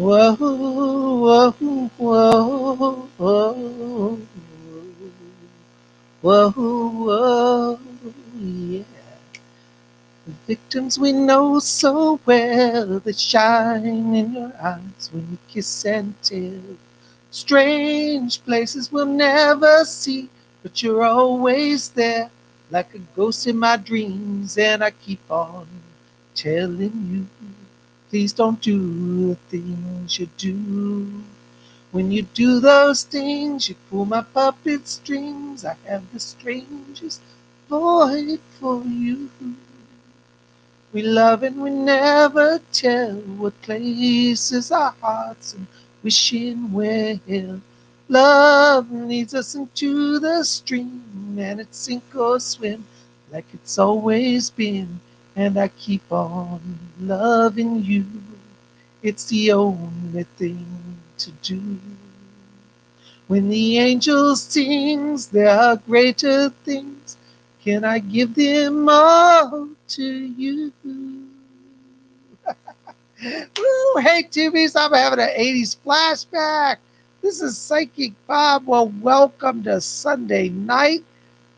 Whoa, whoa, whoa, whoa, whoa, whoa, yeah. The victims we know so well that shine in your eyes when you kiss and tell. Strange places we'll never see, but you're always there, like a ghost in my dreams, and I keep on telling you, please don't do the things you do. When you do those things, you pull my puppet strings. I have the strangest void for you. We love and we never tell what places our hearts and wishing well. Love leads us into the stream and it sink or swim like it's always been. And I keep on loving you. It's the only thing to do. When the angel sings, there are greater things. Can I give them all to you? Woo, hey, Tubies, I'm having an 80s flashback. This is Psychic Bob. Well, welcome to Sunday night.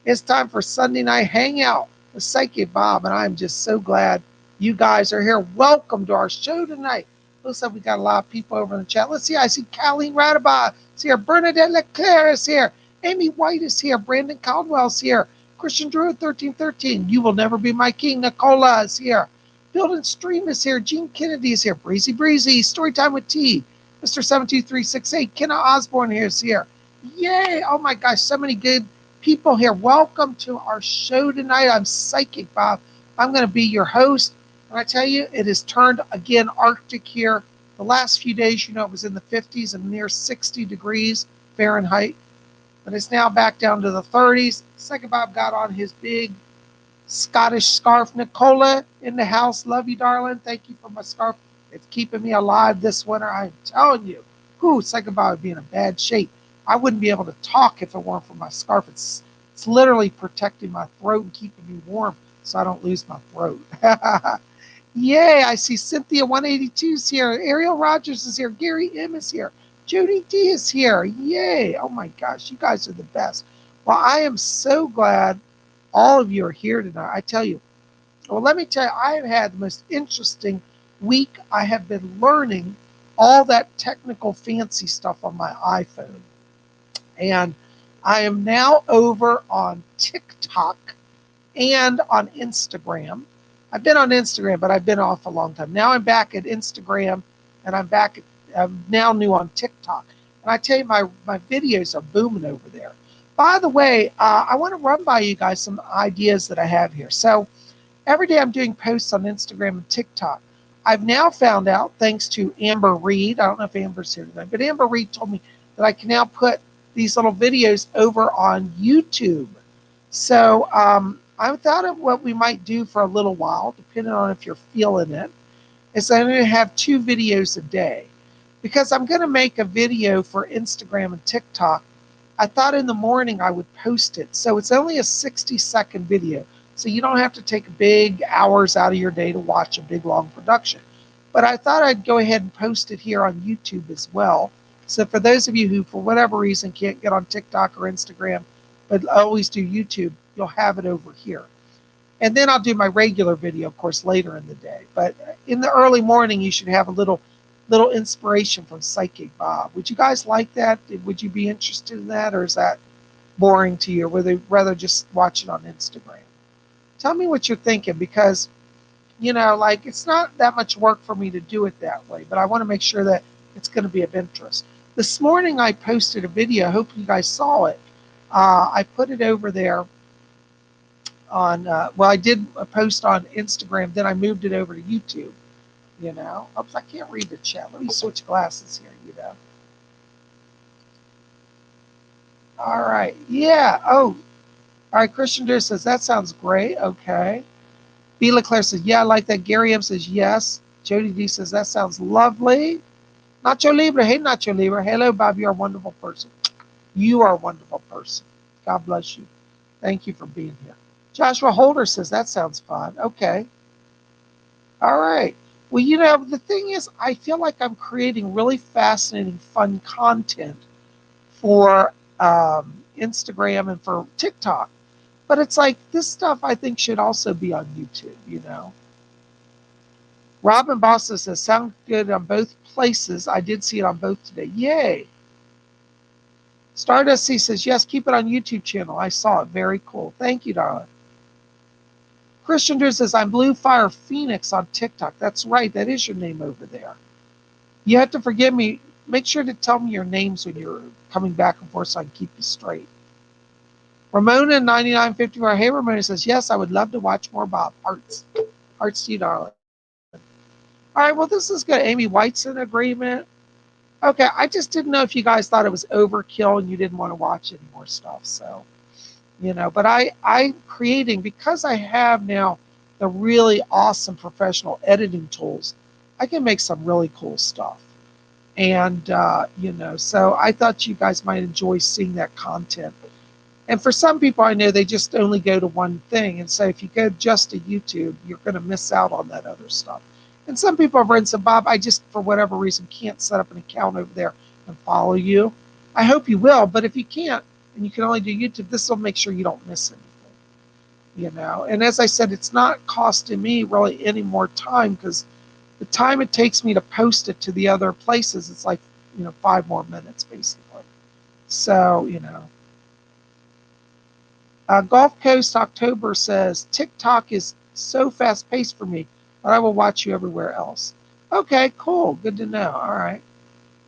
It's time for Sunday Night Hangout with Psychic Bob, and I'm just so glad you guys are here. Welcome to our show tonight. Looks like we got a lot of people over in the chat. Let's see. I see Colleen Radaba is here. Bernadette Leclerc is here. Amy White is here. Brandon Caldwell's here. Christian Drew 1313. You will never be my king. Nicola is here. Build and Stream is here. Gene Kennedy is here. Breezy Breezy. Storytime with T. Mr. 72368. Kenna Osborne here is here. Yay. Oh my gosh. So many good people here. Welcome to our show tonight. I'm Psychic Bob. I'm going to be your host. And I tell you, it has turned again Arctic here. The last few days, it was in the 50s and near 60 degrees Fahrenheit. But it's now back down to the 30s. Psychic Bob got on his big Scottish scarf. Nicola in the house. Love you, darling. Thank you for my scarf. It's keeping me alive this winter. I'm telling you. Psychic Bob would be in a bad shape. I wouldn't be able to talk if it weren't for my scarf. It's literally protecting my throat and keeping me warm so I don't lose my throat. Yay, I see Cynthia 182 is here. Ariel Rogers is here. Gary M is here. Jody D is here. Yay. Oh my gosh, you guys are the best. Well, I am so glad all of you are here tonight. I tell you, well, let me tell you, I have had the most interesting week. I have been learning all that technical fancy stuff on my iPhone. And I am now over on TikTok and on Instagram. I've been on Instagram, but I've been off a long time. Now I'm back at Instagram, and I'm now new on TikTok. And I tell you, my videos are booming over there. By the way, I want to run by you guys some ideas that I have here. So every day I'm doing posts on Instagram and TikTok. I've now found out, thanks to Amber Reed, I don't know if Amber's here tonight, but Amber Reed told me that I can now put these little videos over on YouTube. So I thought of what we might do for a little while, depending on if you're feeling it, is I'm going to have 2 videos a day. Because I'm going to make a video for Instagram and TikTok, I thought in the morning I would post it. So it's only a 60-second video. So you don't have to take big hours out of your day to watch a big, long production. But I thought I'd go ahead and post it here on YouTube as well. So for those of you who, for whatever reason, can't get on TikTok or Instagram, but always do YouTube, you'll have it over here. And then I'll do my regular video, of course, later in the day. But in the early morning, you should have a little inspiration from Psychic Bob. Would you guys like that? Would you be interested in that? Or is that boring to you? Or would they rather just watch it on Instagram? Tell me what you're thinking, because, it's not that much work for me to do it that way. But I want to make sure that it's going to be of interest. This morning, I posted a video. I hope you guys saw it. I put it over there on, I did a post on Instagram, then I moved it over to YouTube, Oops, I can't read the chat. Let me switch glasses here, All right, yeah, oh, all right, Christian Drew says, that sounds great, okay. B. Leclerc says, yeah, I like that. Gary M says, yes. Jody D says, that sounds lovely. Nacho Libre, hey, Nacho Libre. Hello, Bob, you're a wonderful person. You are a wonderful person. God bless you. Thank you for being here. Joshua Holder says, that sounds fun. Okay. All right. Well, you know, the thing is, I feel like I'm creating really fascinating, fun content for Instagram and for TikTok. But it's like this stuff I think should also be on YouTube, you know. Robin Boston says, sound good on both places. I did see it on both today. Yay. Stardust C says, yes, keep it on YouTube channel. I saw it. Very cool. Thank you, darling. Christian Drew says, I'm Blue Fire Phoenix on TikTok. That's right. That is your name over there. You have to forgive me. Make sure to tell me your names when you're coming back and forth so I can keep you straight. Ramona 9954. Hey, Ramona says, yes, I would love to watch more Bob. Hearts. Hearts to you, darling. All right, well, this is good. Amy White's in agreement. Okay, I just didn't know if you guys thought it was overkill and you didn't want to watch any more stuff. So, you know, but I'm creating, because I have now the really awesome professional editing tools, I can make some really cool stuff. And, you know, so I thought you guys might enjoy seeing that content. And for some people, I know they just only go to one thing. And so if you go just to YouTube, you're going to miss out on that other stuff. And some people have written, so Bob, I just, for whatever reason, can't set up an account over there and follow you. I hope you will. But if you can't, and you can only do YouTube, this will make sure you don't miss anything. You know, and as I said, it's not costing me really any more time, because the time it takes me to post it to the other places, it's like, you know, 5 more minutes basically. So, you know. Gulf Coast October says, TikTok is so fast paced for me, but I will watch you everywhere else. Okay, cool. Good to know. All right.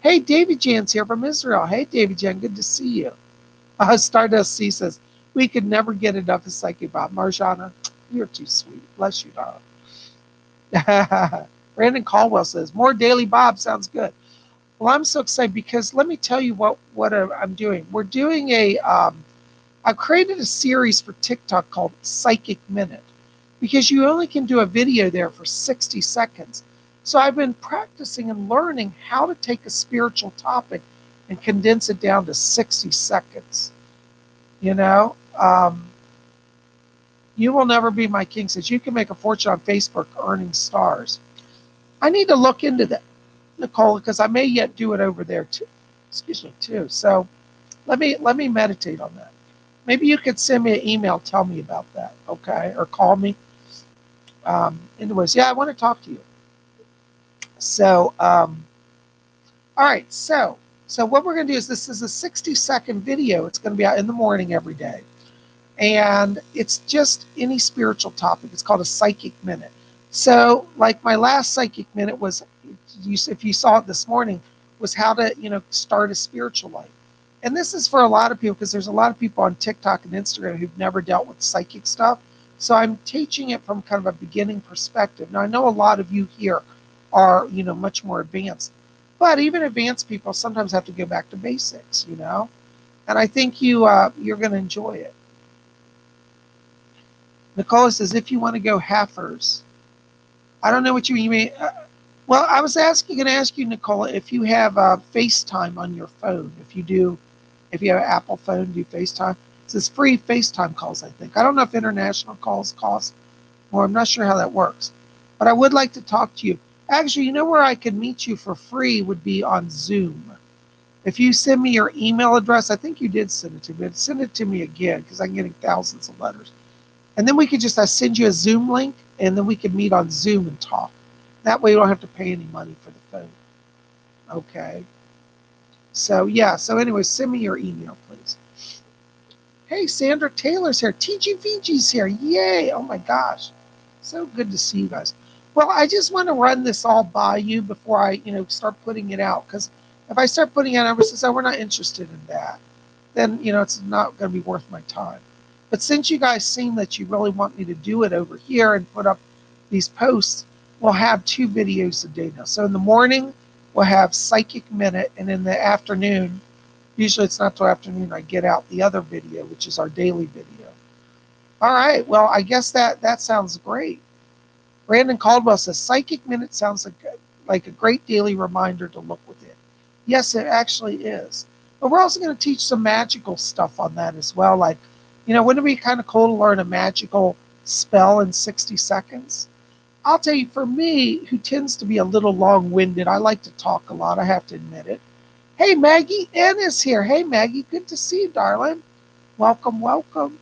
Hey, Davy Jan's here from Israel. Hey, Davy Jan, good to see you. Stardust C says, we could never get enough of Psychic Bob. Marjana, you're too sweet. Bless you, darling. Brandon Caldwell says, more Daily Bob sounds good. Well, I'm so excited because let me tell you what I'm doing. We're doing I've created a series for TikTok called Psychic Minute, because you only can do a video there for 60 seconds. So I've been practicing and learning how to take a spiritual topic and condense it down to 60 seconds. You know, You Will Never Be My King says, you can make a fortune on Facebook earning stars. I need to look into that, Nicole, because I may yet do it over there too. Excuse me, too. So let me meditate on that. Maybe you could send me an email, tell me about that, okay? Or call me. Anyways, yeah, I want to talk to you. So, all right. So what we're going to do is, this is a 60-second video. It's going to be out in the morning every day. And it's just any spiritual topic. It's called a Psychic Minute. So, like my last Psychic Minute was, if you saw it this morning, was how to, you know, start a spiritual life. And this is for a lot of people, because there's a lot of people on TikTok and Instagram who've never dealt with psychic stuff. So I'm teaching it from kind of a beginning perspective. Now, I know a lot of you here are, you know, much more advanced. But even advanced people sometimes have to go back to basics, you know. And I think you're going to enjoy it. Nicola says, if you want to go halfers. I don't know what you mean. Well, I was going to ask you, Nicola, if you have FaceTime on your phone. If you have an Apple phone, do FaceTime. It says free FaceTime calls, I think. I don't know if international calls cost more. I'm not sure how that works. But I would like to talk to you. Actually, you know where I could meet you for free would be on Zoom. If you send me your email address, I think you did send it to me, but send it to me again, because I'm getting thousands of letters. And then we could just send you a Zoom link, and then we could meet on Zoom and talk. That way you don't have to pay any money for the phone. Okay. So, yeah. So, anyway, send me your email, please. Hey, Sandra Taylor's here. TG Fiji's here. Yay. Oh, my gosh. So good to see you guys. Well, I just want to run this all by you before I, start putting it out. Because if I start putting it out, everyone says, oh, we're not interested in that. Then, it's not going to be worth my time. But since you guys seem that you really want me to do it over here and put up these posts, we'll have 2 videos a day now. So in the morning, we'll have Psychic Minute, and in the afternoon, usually it's not till afternoon, I get out the other video, which is our daily video. All right, well, I guess that sounds great. Brandon Caldwell says, Psychic Minute sounds like a great daily reminder to look within. Yes, it actually is. But we're also going to teach some magical stuff on that as well, like, wouldn't it be kind of cool to learn a magical spell in 60 seconds? I'll tell you, for me, who tends to be a little long-winded, I like to talk a lot, I have to admit it. Hey, Maggie, Ann is here. Hey, Maggie, good to see you, darling. Welcome, welcome.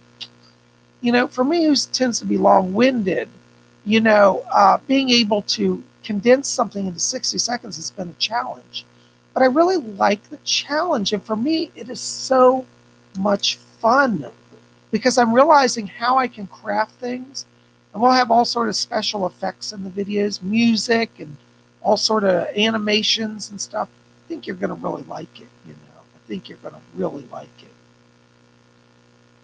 For me, who tends to be long-winded, being able to condense something into 60 seconds has been a challenge. But I really like the challenge. And for me, it is so much fun because I'm realizing how I can craft things. And we'll have all sort of special effects in the videos, music and all sort of animations and stuff. I think you're going to really like it, I think you're going to really like it.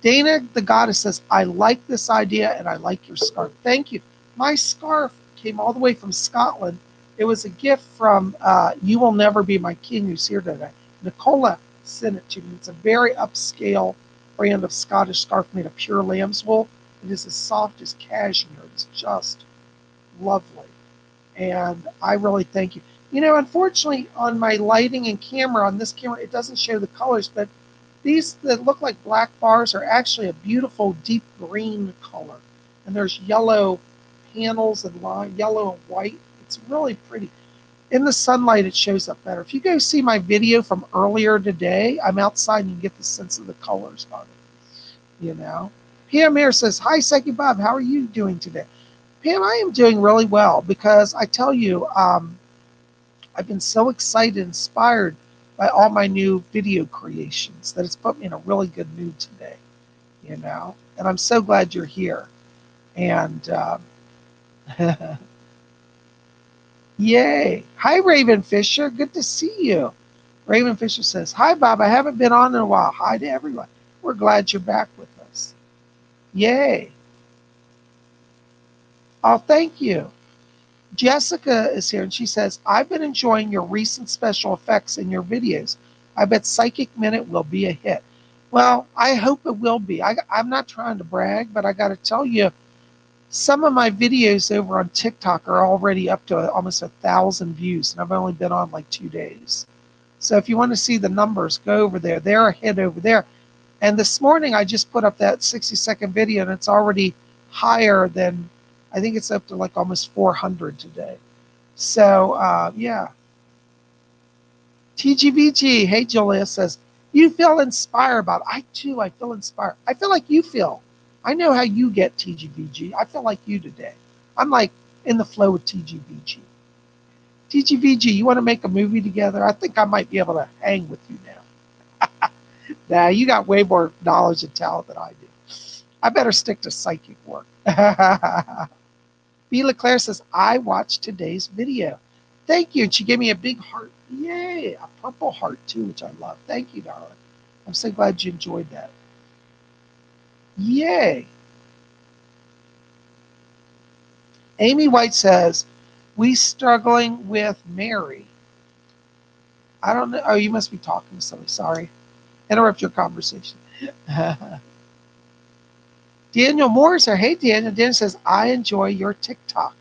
Dana, the goddess, says, I like this idea and I like your scarf. Thank you. My scarf came all the way from Scotland. It was a gift from You Will Never Be My King, who's here today. Nicola sent it to me. It's a very upscale brand of Scottish scarf made of pure lamb's wool. It is as soft as cashmere. It's just lovely. And I really thank you. Unfortunately, on my lighting and camera, on this camera, it doesn't show the colors, but these that look like black bars are actually a beautiful deep green color. And there's yellow panels and yellow and white. It's really pretty. In the sunlight, it shows up better. If you go see my video from earlier today, I'm outside and you get the sense of the colors on it. Pam here says, hi, Psychic Bob. How are you doing today? Pam, I am doing really well because I tell you, I've been so excited, inspired by all my new video creations that it's put me in a really good mood today, and I'm so glad you're here. And yay. Hi, Raven Fisher. Good to see you. Raven Fisher says, hi, Bob. I haven't been on in a while. Hi to everyone. We're glad you're back with us. Yay. Oh, thank you. Jessica is here and she says, I've been enjoying your recent special effects in your videos. I bet Psychic Minute will be a hit. Well, I hope it will be. I'm not trying to brag, but I got to tell you, some of my videos over on TikTok are already up to almost 1,000 views, and I've only been on like 2 days. So if you want to see the numbers, go over there. They're ahead over there. And this morning, I just put up that 60-second video, and it's already higher than, I think it's up to like almost 400 today. So, yeah. TGVG, hey, Julia says, you feel inspired about it. I too, I feel inspired. I feel like you feel. I know how you get, TGVG. I feel like you today. I'm like in the flow with TGVG. TGVG, you want to make a movie together? I think I might be able to hang with you now. Nah, you got way more knowledge and talent than I do. I better stick to psychic work. B. LeClaire says, I watched today's video. Thank you. And she gave me a big heart. Yay. A purple heart, too, which I love. Thank you, darling. I'm so glad you enjoyed that. Yay. Amy White says, we struggling with Mary. I don't know. Oh, you must be talking to somebody. Sorry. Interrupt your conversation. Daniel Moore says, hey, Daniel. Daniel says, I enjoy your TikTok.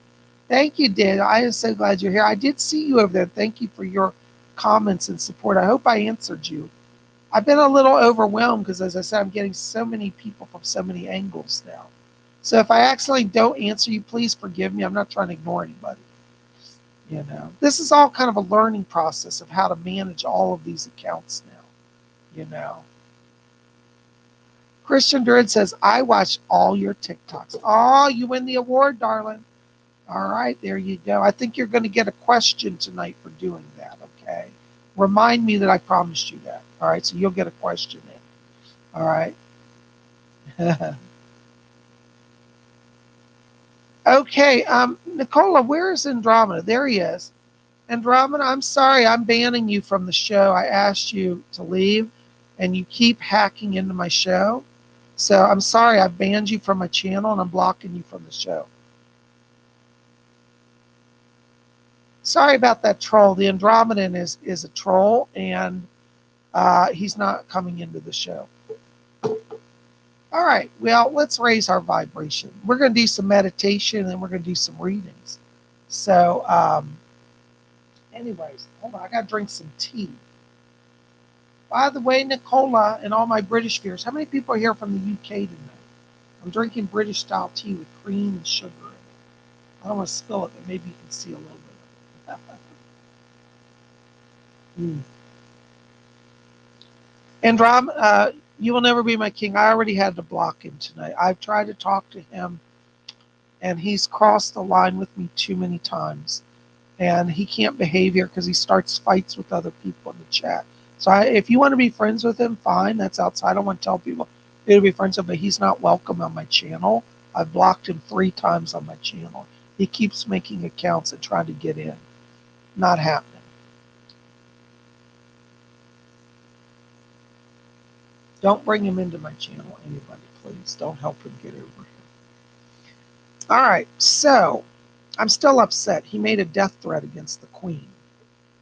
Thank you, Daniel. I am so glad you're here. I did see you over there. Thank you for your comments and support. I hope I answered you. I've been a little overwhelmed because, as I said, I'm getting so many people from so many angles now. So if I accidentally don't answer you, please forgive me. I'm not trying to ignore anybody. This is all kind of a learning process of how to manage all of these accounts now. Christian Druid says, I watched all your TikToks. Oh, you win the award, darling. All right, there you go. I think you're going to get a question tonight for doing that, okay? Remind me that I promised you that. All right, so you'll get a question in. All right. Okay, Nicola, where is Andromeda? There he is. Andromeda, I'm sorry, I'm banning you from the show. I asked you to leave, and you keep hacking into my show. So I'm sorry, I banned you from my channel, and I'm blocking you from the show. Sorry about that troll. The Andromedan is a troll, and he's not coming into the show. All right, well, let's raise our vibration. We're going to do some meditation, and then we're going to do some readings. So, anyways, hold on. I got to drink some tea. By the way, Nicola and all my British viewers, how many people are here from the UK tonight? I'm drinking British-style tea with cream and sugar in it. I don't want to spill it, but maybe you can see a little bit of it. And Ram, you will never be my king. I already had to block him tonight. I've tried to talk to him, and he's crossed the line with me too many times. And he can't behave here because he starts fights with other people in the chat. So if you want to be friends with him, fine. That's outside. I don't want to tell people to be friends with him, but he's not welcome on my channel. I've blocked him 3 times on my channel. He keeps making accounts and trying to get in. Not happening. Don't bring him into my channel, anybody, please. Don't help him get over here. All right, so I'm still upset. He made a death threat against the Queen,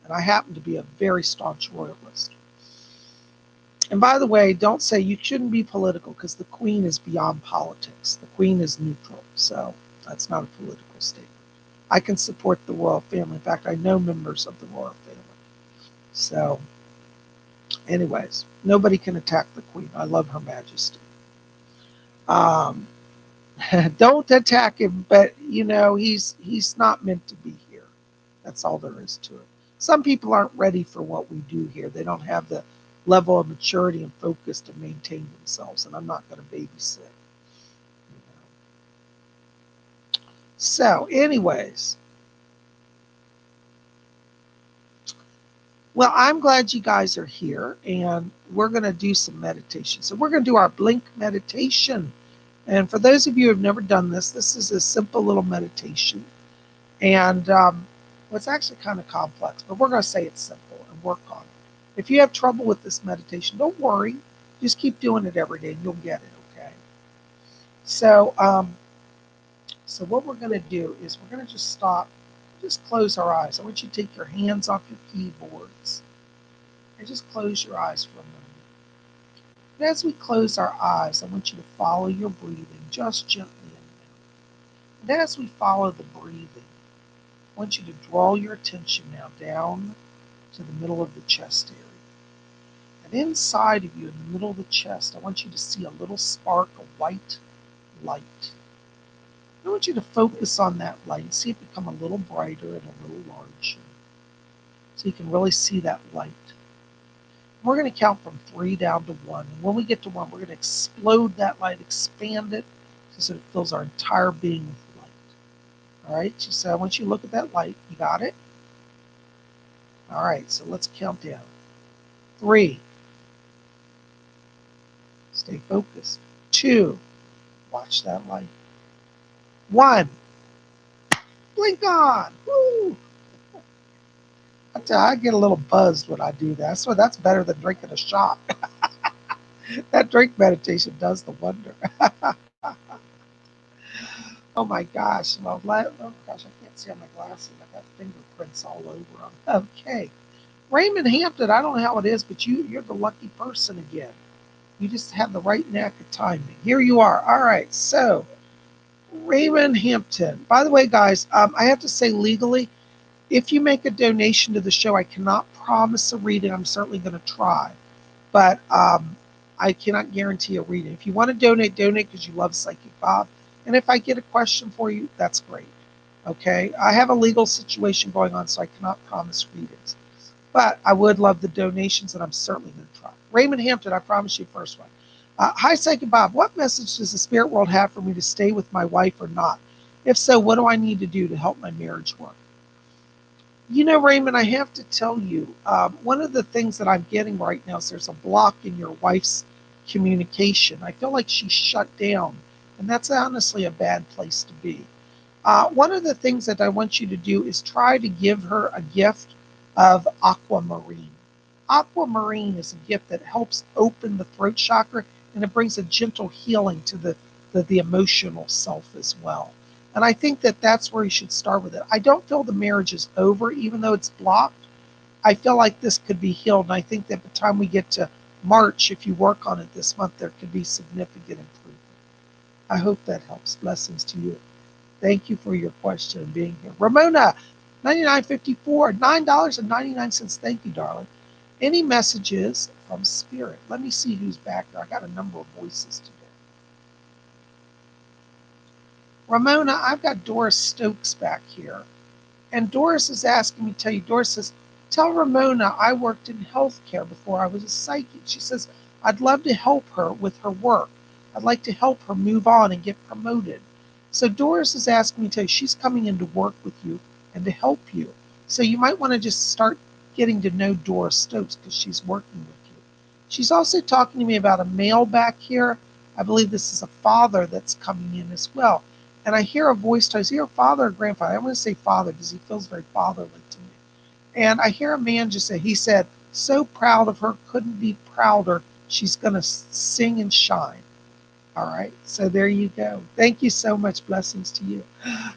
and I happen to be a very staunch royalist. And by the way, don't say you shouldn't be political because the Queen is beyond politics. The Queen is neutral, so that's not a political statement. I can support the royal family. In fact, I know members of the royal family. So, anyways, nobody can attack the Queen. I love Her Majesty. Don't attack him, but he's not meant to be here. That's all there is to it. Some people aren't ready for what we do here. They don't have the level of maturity and focus to maintain themselves, and I'm not going to babysit. So, anyways, well, I'm glad you guys are here, and we're going to do some meditation. So we're going to do our blink meditation. And for those of you who have never done this, this is a simple little meditation. And it's actually kind of complex, but we're going to say it's simple and work on it. If you have trouble with this meditation, don't worry. Just keep doing it every day and you'll get it, okay? So, so what we're going to do is we're going to just stop, just close our eyes. I want you to take your hands off your keyboards and just close your eyes for a moment. And as we close our eyes, I want you to follow your breathing just gently in. And as we follow the breathing, I want you to draw your attention now down to the middle of the chest area. And inside of you, in the middle of the chest, I want you to see a little spark of white light. I want you to focus on that light and see it become a little brighter and a little larger. So you can really see that light. We're going to count from 3 down to 1. And when we get to 1, we're going to explode that light, expand it, so it fills our entire being with light. All right, so I want you to look at that light. You got it? All right, so let's count down. 3. Stay focused. 2. Watch that light. 1. Blink on. Woo! I tell you, I get a little buzzed when I do that. So that's better than drinking a shot. That drink meditation does the wonder. Oh my gosh. Oh gosh, I can't see on my glasses. I got fingerprints all over them. Okay. Raymond Hampton, I don't know how it is, but you're the lucky person again. You just have the right knack of timing. Here you are. All right. So, Raymond Hampton. By the way, guys, I have to say legally, if you make a donation to the show, I cannot promise a reading. I'm certainly going to try. But I cannot guarantee a reading. If you want to donate because you love Psychic Bob. And if I get a question for you, that's great. Okay? I have a legal situation going on, so I cannot promise readings. But I would love the donations, and I'm certainly going to try. Raymond Hampton, I promise you first one. Hi, Psychic Bob. What message does the spirit world have for me to stay with my wife or not? If so, what do I need to do to help my marriage work? Raymond, I have to tell you, one of the things that I'm getting right now is there's a block in your wife's communication. I feel like she's shut down, and that's honestly a bad place to be. One of the things that I want you to do is try to give her a gift of aquamarine. Aquamarine is a gift that helps open the throat chakra, and it brings a gentle healing to the emotional self as well. And I think that that's where you should start with it. I don't feel the marriage is over, even though it's blocked. I feel like this could be healed. And I think that by the time we get to March, if you work on it this month, there could be significant improvement. I hope that helps. Blessings to you. Thank you for your question and being here. Ramona, $99.54, $9.99. Thank you, darling. Any messages from Spirit? Let me see who's back there. I got a number of voices today. Ramona, I've got Doris Stokes back here. And Doris is asking me to tell you, Doris says, tell Ramona I worked in healthcare before I was a psychic. She says, I'd love to help her with her work. I'd like to help her move on and get promoted. So Doris is asking me to tell you she's coming in to work with you and to help you. So you might want to just start getting to know Doris Stokes because she's working with you. She's also talking to me about a male back here. I believe this is a father that's coming in as well. And I hear a voice tell, is he your father or grandfather? I want to say father because he feels very fatherly to me. And I hear a man just say, he said, so proud of her, couldn't be prouder. She's going to sing and shine. All right. So there you go. Thank you so much. Blessings to you.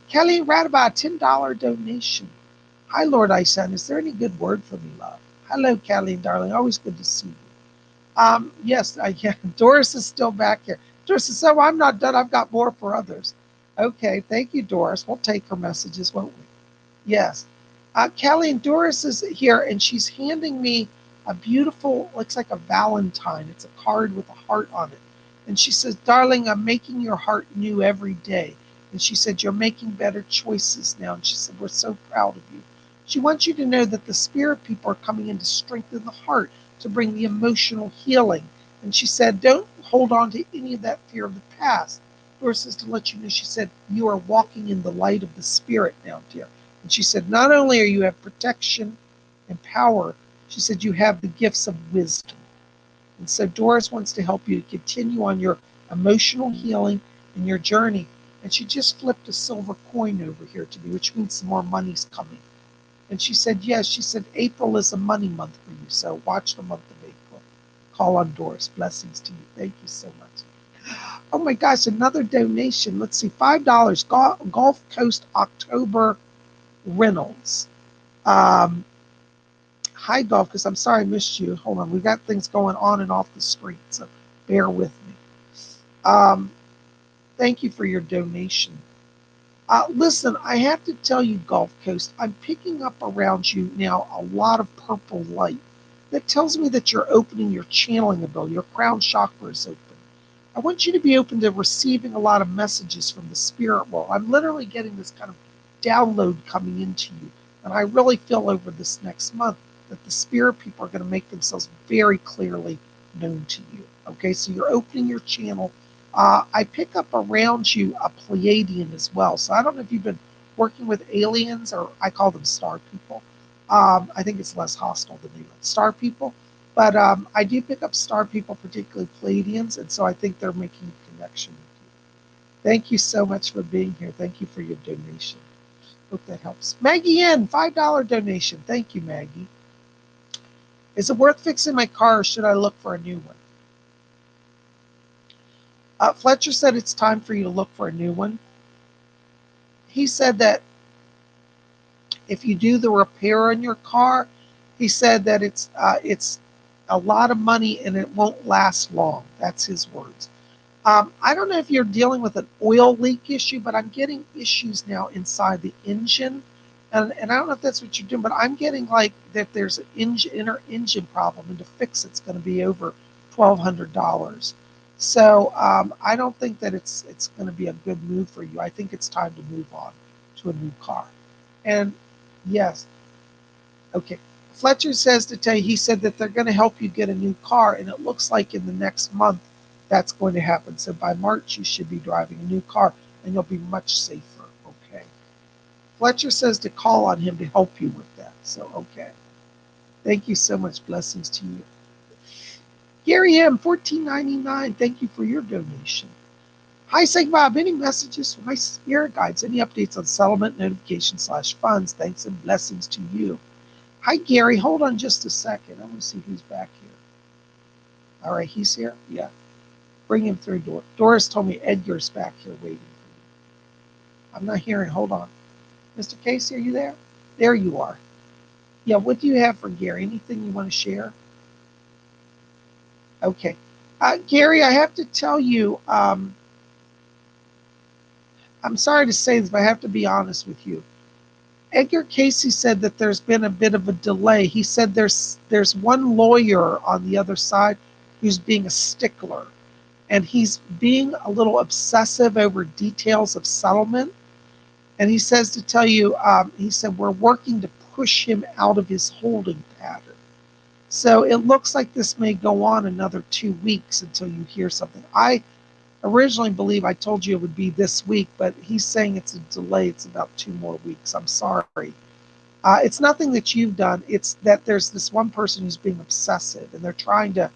Kelly Radaba, $10 donation. Hi, Lord Isan. Is there any good word for me, love? Hello, Kelly, darling. Always good to see you. Yes, Doris is still back here. Doris says, so I'm not done. I've got more for others. Okay, thank you, Doris. We'll take her messages, won't we? Yes. Kelly and Doris is here, and she's handing me a beautiful, looks like a Valentine. It's a card with a heart on it. And she says, darling, I'm making your heart new every day. And she said, you're making better choices now. And she said, we're so proud of you. She wants you to know that the spirit people are coming in to strengthen the heart, to bring the emotional healing. And she said, don't hold on to any of that fear of the past. Doris says to let you know, she said, you are walking in the light of the spirit now, dear. And she said, not only are you have protection and power, she said, you have the gifts of wisdom. And so Doris wants to help you to continue on your emotional healing and your journey. And she just flipped a silver coin over here to me, which means some more money's coming. And she said, yes, she said, April is a money month for you. So watch the month of April. Call on Doris. Blessings to you. Thank you so much. Oh my gosh, another donation. Let's see, $5. Gulf Coast October Reynolds. Hi, Gulf, because I'm sorry I missed you. Hold on, we got things going on and off the screen, so bear with me. Thank you for your donation. Listen, I have to tell you, Gulf Coast, I'm picking up around you now a lot of purple light. That tells me that you're opening your channeling ability. Your crown chakra is open. I want you to be open to receiving a lot of messages from the spirit world. I'm literally getting this kind of download coming into you. And I really feel over this next month that the spirit people are going to make themselves very clearly known to you. Okay, so you're opening your channel. I pick up around you a Pleiadian as well. So I don't know if you've been working with aliens, or I call them star people. I think it's less hostile than star people. But I do pick up star people, particularly Pleiadians, and so I think they're making a connection with you. Thank you so much for being here. Thank you for your donation. Hope that helps. Maggie N, $5 donation. Thank you, Maggie. Is it worth fixing my car, or should I look for a new one? Fletcher said it's time for you to look for a new one. He said that if you do the repair on your car, he said that it's a lot of money and it won't last long. That's his words. I don't know if you're dealing with an oil leak issue, but I'm getting issues now inside the engine. And I don't know if that's what you're doing, but I'm getting like that there's an inner engine problem, and to fix it's going to be over $1,200. So I don't think that it's going to be a good move for you. I think it's time to move on to a new car. And yes, okay. Fletcher says to tell you, he said that they're going to help you get a new car, and it looks like in the next month that's going to happen. So by March, you should be driving a new car, and you'll be much safer. Okay. Fletcher says to call on him to help you with that. So, okay. Thank you so much. Blessings to you. Gary M, $14.99. Thank you for your donation. Hi, Psychic Bob. Any messages from my spirit guides? Any updates on settlement, notification/funds? Thanks and blessings to you. Hi, Gary. Hold on just a second. I want to see who's back here. All right, he's here? Yeah. Bring him through, Doris. Doris told me Edgar's back here waiting for you. I'm not hearing. Hold on. Mr. Casey, are you there? There you are. Yeah, what do you have for Gary? Anything you want to share? Okay. Gary, I have to tell you, I'm sorry to say this, but I have to be honest with you. Edgar Casey said that there's been a bit of a delay. He said there's one lawyer on the other side who's being a stickler. and he's being a little obsessive over details of settlement. And he says to tell you, he said, we're working to push him out of his holding pattern. So it looks like this may go on another 2 weeks until you hear something. I originally believe I told you it would be this week, but he's saying it's a delay. It's about 2 more weeks. I'm sorry. It's nothing that you've done. It's that there's this one person who's being obsessive, and they're trying to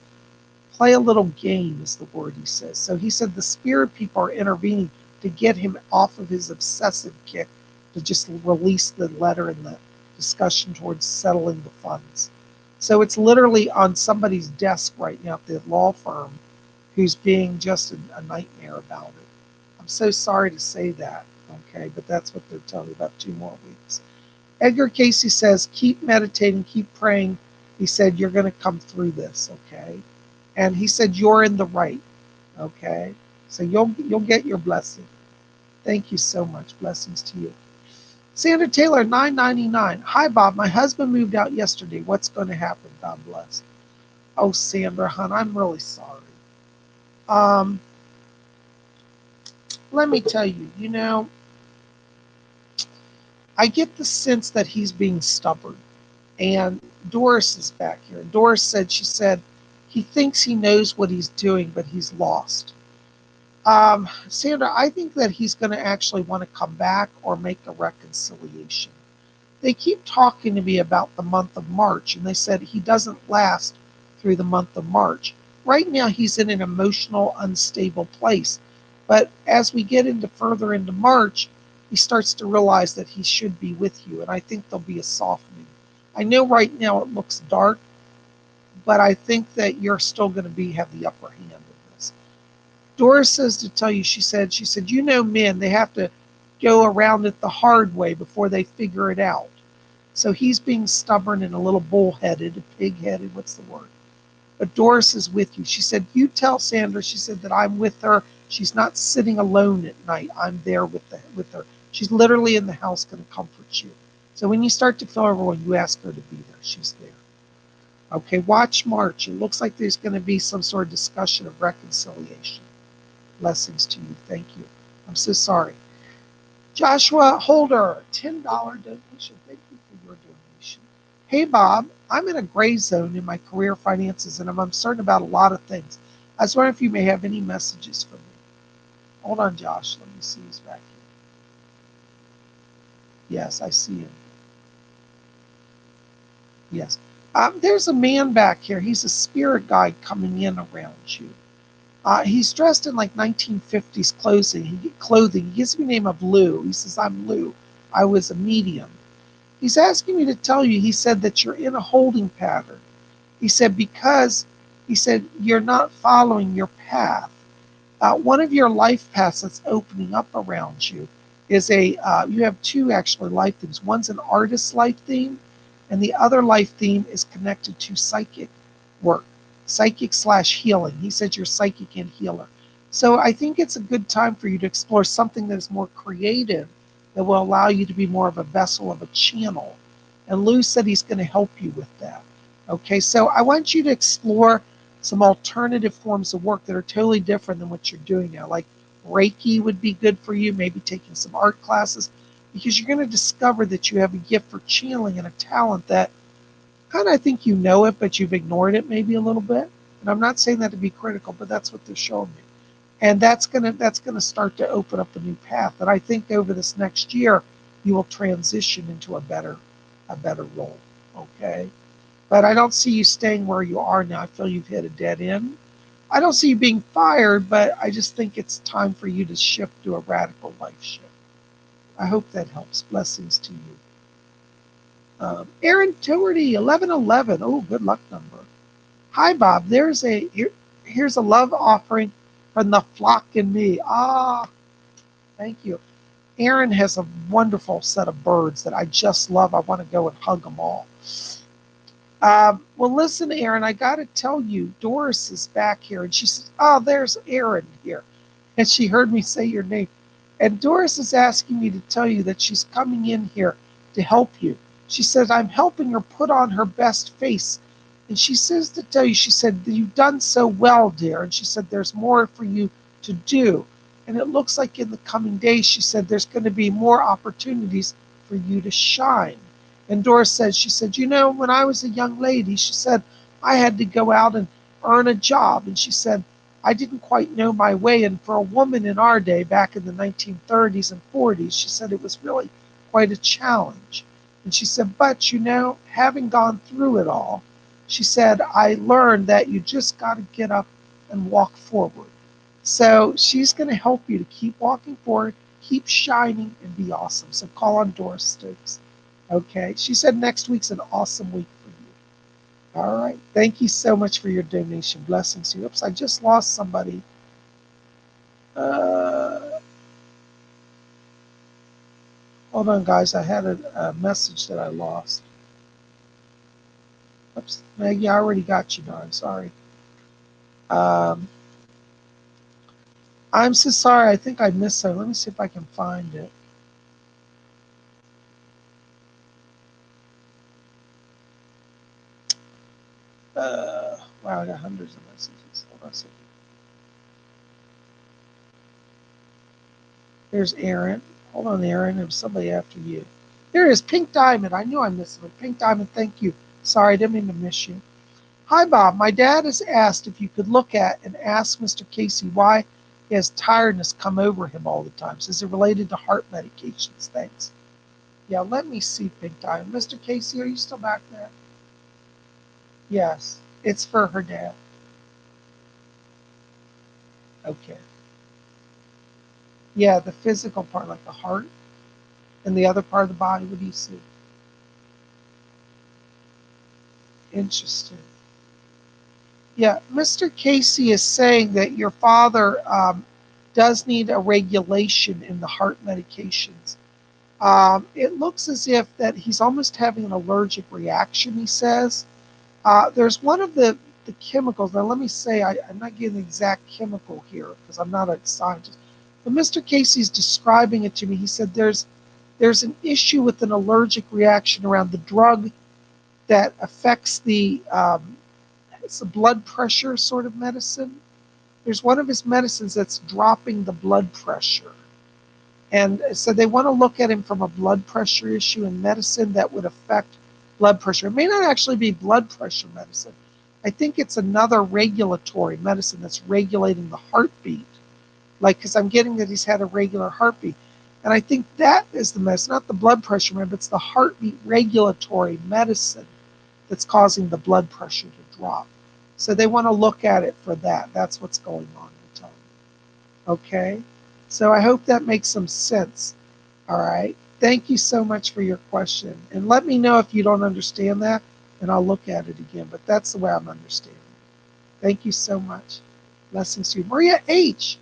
play a little game, is the word he says. So he said the spirit people are intervening to get him off of his obsessive kick, to just release the letter and the discussion towards settling the funds. So it's literally on somebody's desk right now at the law firm who's being just a nightmare about it. I'm so sorry to say that, okay, but that's what they're telling me about 2 more weeks. Edgar Casey says, keep meditating, keep praying. He said, you're going to come through this, okay? And he said, you're in the right, okay? So you'll get your blessing. Thank you so much. Blessings to you. Sandra Taylor, $9.99. Hi, Bob. My husband moved out yesterday. What's going to happen? God bless. Oh, Sandra, hon, I'm really sorry. Let me tell you, I get the sense that he's being stubborn. And Doris is back here. And Doris said, she said, he thinks he knows what he's doing, but he's lost. Sandra, I think that he's going to actually want to come back or make a reconciliation. They keep talking to me about the month of March, and they said he doesn't last through the month of March. Right now, he's in an emotional, unstable place. But as we get further into March, he starts to realize that he should be with you, and I think there'll be a softening. I know right now it looks dark, but I think that you're still going to have the upper hand in this. Doris says to tell you, she said, men, they have to go around it the hard way before they figure it out. So he's being stubborn and a little bullheaded, pig-headed, what's the word? But Doris is with you. She said, you tell Sandra, she said, that I'm with her. She's not sitting alone at night. I'm there with her. She's literally in the house going to comfort you. So when you start to feel overwhelmed, you ask her to be there. She's there. Okay, watch March. It looks like there's going to be some sort of discussion of reconciliation. Blessings to you. Thank you. I'm so sorry. Joshua Holder, $10 donation. Thank you for your donation. Hey, Bob, I'm in a gray zone in my career finances, and I'm uncertain about a lot of things. I was wondering if you may have any messages for me. Hold on, Josh. Let me see who's back here. Yes, I see him. Yes. There's a man back here. He's a spirit guide coming in around you. He's dressed in like 1950s clothing. He gives me the name of Lou. He says, I'm Lou. I was a medium. He's asking me to tell you, he said, that you're in a holding pattern. He said, because, he said, you're not following your path. One of your life paths that's opening up around you is you have 2 actually life themes. One's an artist life theme, and the other life theme is connected to psychic work. Psychic/healing. He said you're psychic and healer. So I think it's a good time for you to explore something that is more creative, that will allow you to be more of a vessel, of a channel. And Lou said he's going to help you with that. Okay, so I want you to explore some alternative forms of work that are totally different than what you're doing now. Like Reiki would be good for you, maybe taking some art classes, because you're going to discover that you have a gift for channeling and a talent that kind of, I think you know it, but you've ignored it maybe a little bit. And I'm not saying that to be critical, but that's what they're showing me. And that's gonna start to open up a new path. And I think over this next year, you will transition into a better role. Okay. But I don't see you staying where you are now. I feel you've hit a dead end. I don't see you being fired, but I just think it's time for you to shift to a radical life shift. I hope that helps. Blessings to you. Aaron Tuerty, 1111. Oh, good luck number. Hi, Bob. Here's a love offering from the flock and me. Thank you. Aaron has a wonderful set of birds that I just love. I want to go and hug them all. Well, listen, Aaron, I got to tell you, Doris is back here. And she says, there's Aaron here. And she heard me say your name. And Doris is asking me to tell you that she's coming in here to help you. She said, I'm helping her put on her best face And she says to tell you, she said, you've done so well, dear. And she said, there's more for you to do. And it looks like in the coming days, she said, there's going to be more opportunities for you to shine. And Doris said, she said, when I was a young lady, she said, I had to go out and earn a job. And she said, I didn't quite know my way. And for a woman in our day, back in the 1930s and 40s, she said it was really quite a challenge. And she said, but, having gone through it all, she said, I learned that you just got to get up and walk forward. So she's going to help you to keep walking forward, keep shining, and be awesome. So call on Doris Stokes. Okay. She said next week's an awesome week for you. All right. Thank you so much for your donation. Blessings to you. Oops, I just lost somebody. Hold on, guys. I had a message that I lost. Oops, Maggie, I already got you, darn. Sorry. I'm so sorry. I think I missed something. Let me see if I can find it. Wow, I got hundreds of messages. Hold on a second. There's Aaron. Hold on, Aaron. There's somebody after you. There is Pink Diamond. I knew I missed it. Pink Diamond, thank you. Sorry, I didn't mean to miss you. Hi, Bob. My dad has asked if you could look at and ask Mr. Casey why he has tiredness come over him all the time. Is it related to heart medications? Thanks. Yeah, let me see, Pink Diamond. Mr. Casey, are you still back there? Yes, it's for her dad. Okay. Yeah, the physical part, like the heart, and the other part of the body. What do you see? Interesting. Yeah, Mr. Casey is saying that your father does need a regulation in the heart medications. It looks as if that he's almost having an allergic reaction, he says. There's one of the chemicals. Now, let me say, I'm not getting the exact chemical here because I'm not a scientist. But Mr. Casey's describing it to me. He said there's an issue with an allergic reaction around the drug that affects it's a blood pressure sort of medicine. There's one of his medicines that's dropping the blood pressure. And so they want to look at him from a blood pressure issue and medicine that would affect blood pressure. It may not actually be blood pressure medicine. I think it's another regulatory medicine that's regulating the heartbeat. Like, because I'm getting that he's had a regular heartbeat. And I think that is the medicine, not the blood pressure medicine, but it's the heartbeat regulatory medicine that's causing the blood pressure to drop. So they want to look at it for that. That's what's going on with Tony. Okay? So I hope that makes some sense. All right? Thank you so much for your question. And let me know if you don't understand that, and I'll look at it again. But that's the way I'm understanding it. Thank you so much. Blessings to you. Maria H.,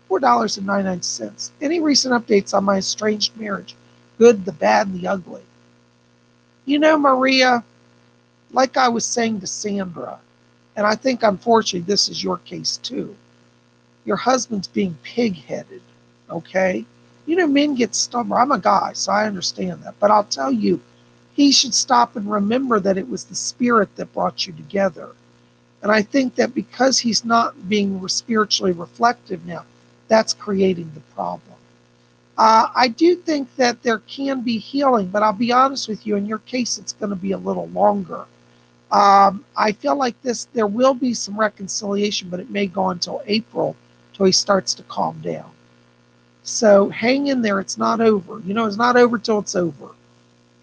$4.99. Any recent updates on my estranged marriage? Good, the bad, and the ugly. Maria, like I was saying to Sandra, and I think unfortunately this is your case too, your husband's being pig-headed, okay? Men get stubborn. I'm a guy, so I understand that. But I'll tell you, he should stop and remember that it was the spirit that brought you together. And I think that because he's not being spiritually reflective now, that's creating the problem. I do think that there can be healing, but I'll be honest with you, in your case, it's going to be a little longer. I feel like there will be some reconciliation, but it may go until April till he starts to calm down. So hang in there. It's not over. It's not over till it's over.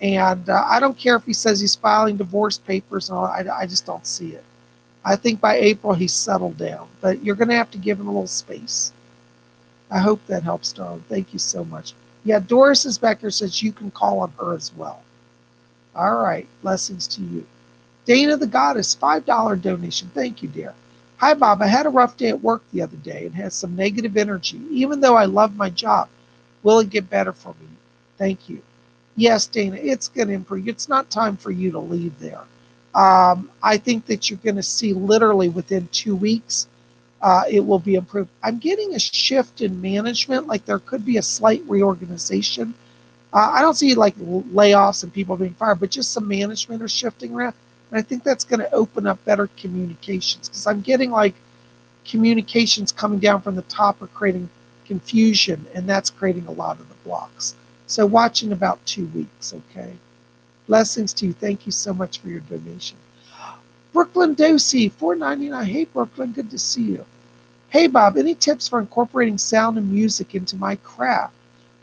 And I don't care if he says he's filing divorce papers and all. I just don't see it. I think by April he's settled down, but you're going to have to give him a little space. I hope that helps, darling. Thank you so much. Yeah, Doris is back here, says you can call on her as well. All right. Blessings to you. Dana the Goddess, $5 donation. Thank you, dear. Hi, Bob. I had a rough day at work the other day and had some negative energy. Even though I love my job, will it get better for me? Thank you. Yes, Dana, it's going to improve. It's not time for you to leave there. I think that you're going to see literally within 2 weeks, it will be improved. I'm getting a shift in management, like there could be a slight reorganization. I don't see like layoffs and people being fired, but just some management are shifting around. And I think that's going to open up better communications, because I'm getting like communications coming down from the top are creating confusion, and that's creating a lot of the blocks. So watch in about 2 weeks, okay? Blessings to you. Thank you so much for your donation. Brooklyn Dosey, $4.99. Hey, Brooklyn, good to see you. Hey, Bob, any tips for incorporating sound and music into my craft?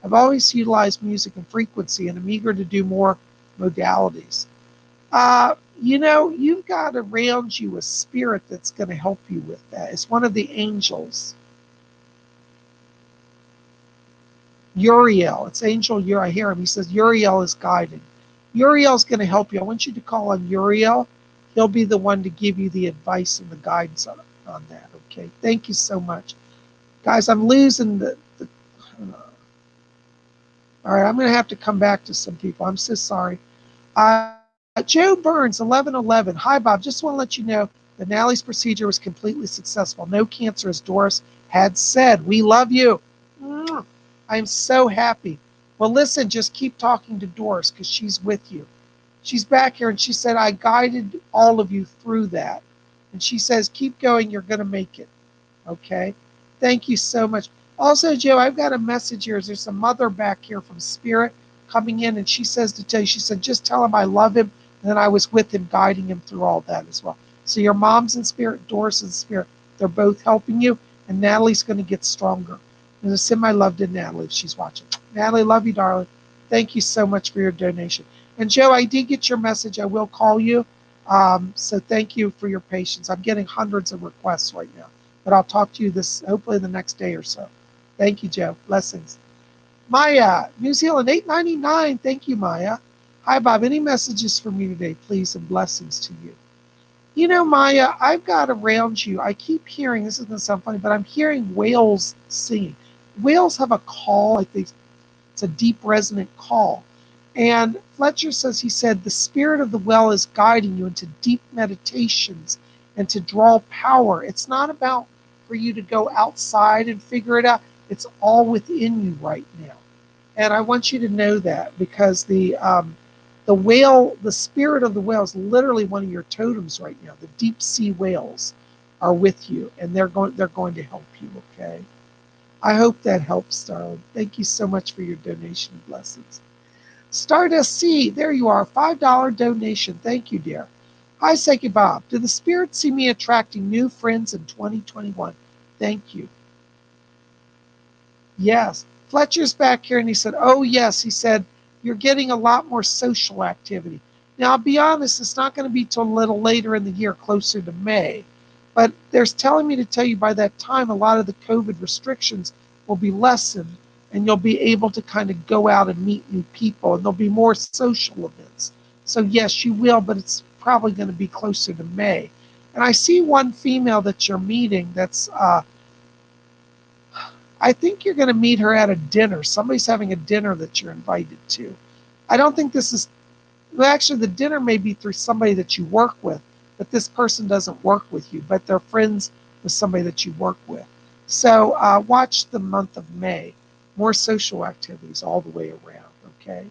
I've always utilized music and frequency, and I'm eager to do more modalities. You've got around you a spirit that's going to help you with that. It's one of the angels. Uriel. It's Angel Uriel. I hear him. He says Uriel is guiding. Uriel's going to help you. I want you to call on Uriel. He'll be the one to give you the advice and the guidance on that. Okay. Thank you so much. Guys, I'm losing all right, I'm going to have to come back to some people. I'm so sorry. Joe Burns, 1111. Hi, Bob. Just want to let you know that Natalie's procedure was completely successful. No cancer, as Doris had said. We love you. I'm so happy. Well, listen, just keep talking to Doris, because she's with you. She's back here, and she said, I guided all of you through that. And she says, keep going. You're going to make it. Okay? Thank you so much. Also, Joe, I've got a message here. There's a mother back here from Spirit coming in, and she says to tell you, she said, just tell him I love him, and then I was with him, guiding him through all that as well. So your mom's in Spirit, Doris in Spirit. They're both helping you, and Natalie's going to get stronger. I'm going to send my love to Natalie if she's watching. Natalie, love you, darling. Thank you so much for your donation. And Joe, I did get your message. I will call you. So thank you for your patience. I'm getting hundreds of requests right now, but I'll talk to you hopefully the next day or so. Thank you, Joe. Blessings. Maya, New Zealand, $8.99. Thank you, Maya. Hi, Bob. Any messages for me today, please, and blessings to you. You know, Maya, I've got around you, I keep hearing, this is going to sound funny, but I'm hearing whales singing. Whales have a call, like it's a deep resonant call. And Fletcher says, he said, the spirit of the well is guiding you into deep meditations and to draw power. It's not about for you to go outside and figure it out. It's all within you right now. And I want you to know that, because the whale, the spirit of the whale is literally one of your totems right now. The deep sea whales are with you, and they're going to help you, okay? I hope that helps, darling. Thank you so much for your donation and blessings. Stardust C, there you are, $5 donation. Thank you, dear. Hi, Psychic Bob. Do the spirits see me attracting new friends in 2021? Thank you. Yes. Fletcher's back here, and he said, oh, yes. He said, you're getting a lot more social activity. Now, I'll be honest, it's not going to be till a little later in the year, closer to May. But there's telling me to tell you by that time, a lot of the COVID restrictions will be lessened, and you'll be able to kind of go out and meet new people, and there'll be more social events. So, yes, you will, but it's probably going to be closer to May. And I see one female that you're meeting that's I think you're going to meet her at a dinner. Somebody's having a dinner that you're invited to. I don't think this is, well, actually, the dinner may be through somebody that you work with, but this person doesn't work with you, but they're friends with somebody that you work with. So watch the month of May. More social activities all the way around, okay?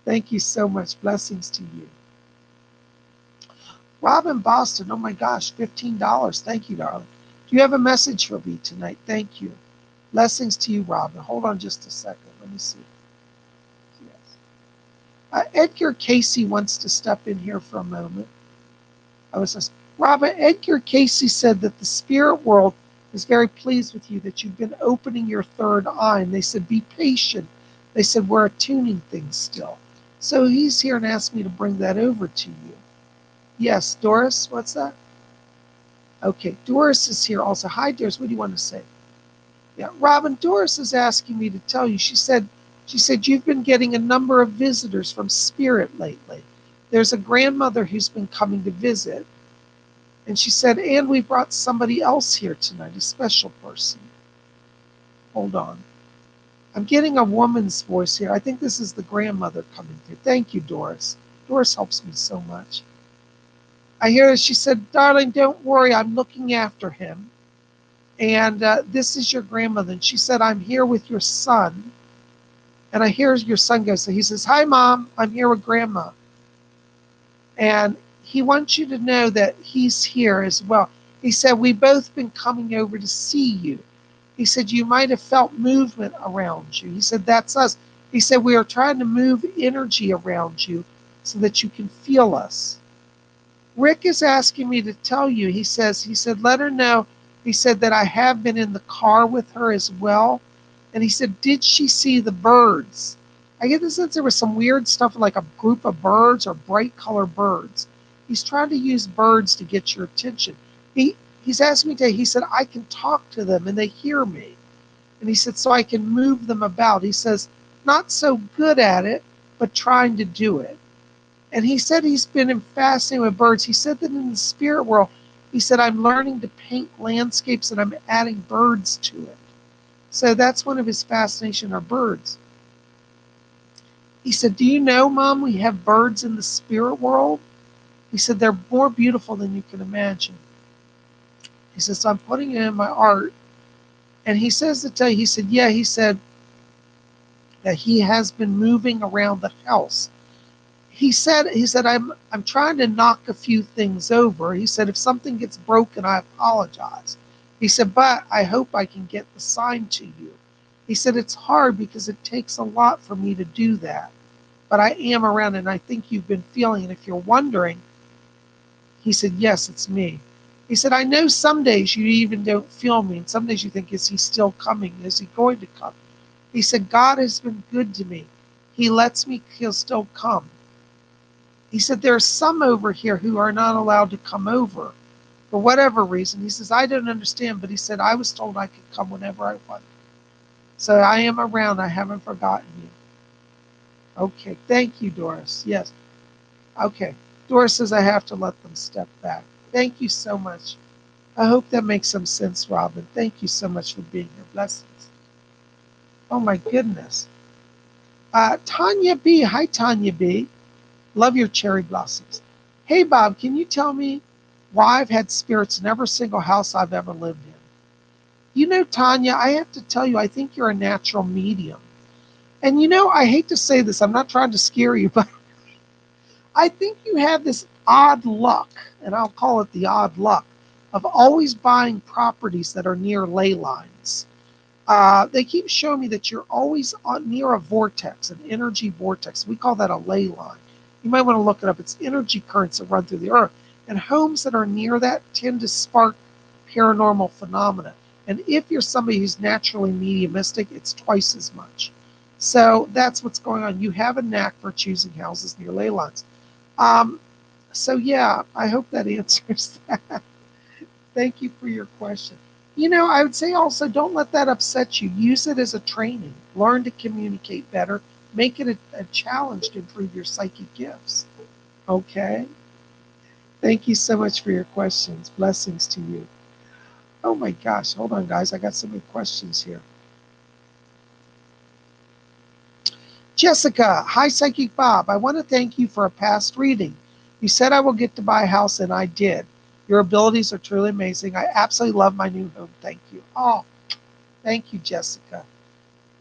Thank you so much. Blessings to you. Robin Boston, oh my gosh, $15. Thank you, darling. Do you have a message for me tonight? Thank you. Blessings to you, Robin. Hold on just a second. Let me see. Yes. Edgar Casey wants to step in here for a moment. Robin, Edgar Casey said that the spirit world is very pleased with you, that you've been opening your third eye. And they said, be patient. They said, we're attuning things still. So he's here and asked me to bring that over to you. Yes, Doris, what's that? Okay, Doris is here also. Hi, Doris. What do you want to say? Yeah, Robin, Doris is asking me to tell you. She said you've been getting a number of visitors from Spirit lately. There's a grandmother who's been coming to visit. And she said, and we brought somebody else here tonight, a special person. Hold on. I'm getting a woman's voice here. I think this is the grandmother coming through. Thank you, Doris. Doris helps me so much. I hear her. She said, darling, don't worry. I'm looking after him. And this is your grandmother. And she said, I'm here with your son. And I hear your son go, so he says, hi, Mom. I'm here with Grandma. And he wants you to know that he's here as well. He said, we've both been coming over to see you. He said, you might have felt movement around you. He said, that's us. He said, we are trying to move energy around you so that you can feel us. Rick is asking me to tell you, he said, let her know. He said that I have been in the car with her as well. And he said, did she see the birds? I get the sense there was some weird stuff like a group of birds or bright color birds. He's trying to use birds to get your attention. He's asked me today, he said, I can talk to them and they hear me. And he said, so I can move them about. He says, not so good at it, but trying to do it. And he said he's been fascinated with birds. He said that in the spirit world, he said, I'm learning to paint landscapes and I'm adding birds to it. So that's one of his fascination are birds. He said, do you know, Mom, we have birds in the spirit world? He said, they're more beautiful than you can imagine. He says, so I'm putting it in my art. And he says to tell you, he said, yeah, he said that he has been moving around the house. He said, I'm trying to knock a few things over. He said, if something gets broken, I apologize. He said, but I hope I can get the sign to you. He said, it's hard because it takes a lot for me to do that. But I am around and I think you've been feeling it. If you're wondering, he said, yes, it's me. He said, I know some days you even don't feel me. And some days you think, is he still coming? Is he going to come? He said, God has been good to me. He lets me, he'll still come. He said, there are some over here who are not allowed to come over for whatever reason. He says, I don't understand, but he said, I was told I could come whenever I want. So I am around. I haven't forgotten you. Okay. Thank you, Doris. Yes. Okay. Doris says I have to let them step back. Thank you so much. I hope that makes some sense, Robin. Thank you so much for being here. Blessings. Oh, my goodness. Tanya B. Hi, Tanya B. Love your cherry blossoms. Hey, Bob, can you tell me why I've had spirits in every single house I've ever lived in? You know, Tanya, I have to tell you, I think you're a natural medium. And you know, I hate to say this, I'm not trying to scare you, but I think you have this odd luck, and I'll call it the odd luck, of always buying properties that are near ley lines. They keep showing me that you're always near a vortex, an energy vortex. We call that a ley line. You might want to look it up. It's energy currents that run through the earth. And homes that are near that tend to spark paranormal phenomena. And if you're somebody who's naturally mediumistic, it's twice as much. So that's what's going on. You have a knack for choosing houses near ley lines. So yeah, I hope that answers that. Thank you for your question. You know, I would say also don't let that upset you. Use it as a training. Learn to communicate better. Make it a challenge to improve your psychic gifts. Okay? Thank you so much for your questions. Blessings to you. Oh my gosh. Hold on, guys. I got so many questions here. Jessica. Hi, Psychic Bob. I want to thank you for a past reading. You said I will get to buy a house, and I did. Your abilities are truly amazing. I absolutely love my new home. Thank you. Oh, thank you, Jessica.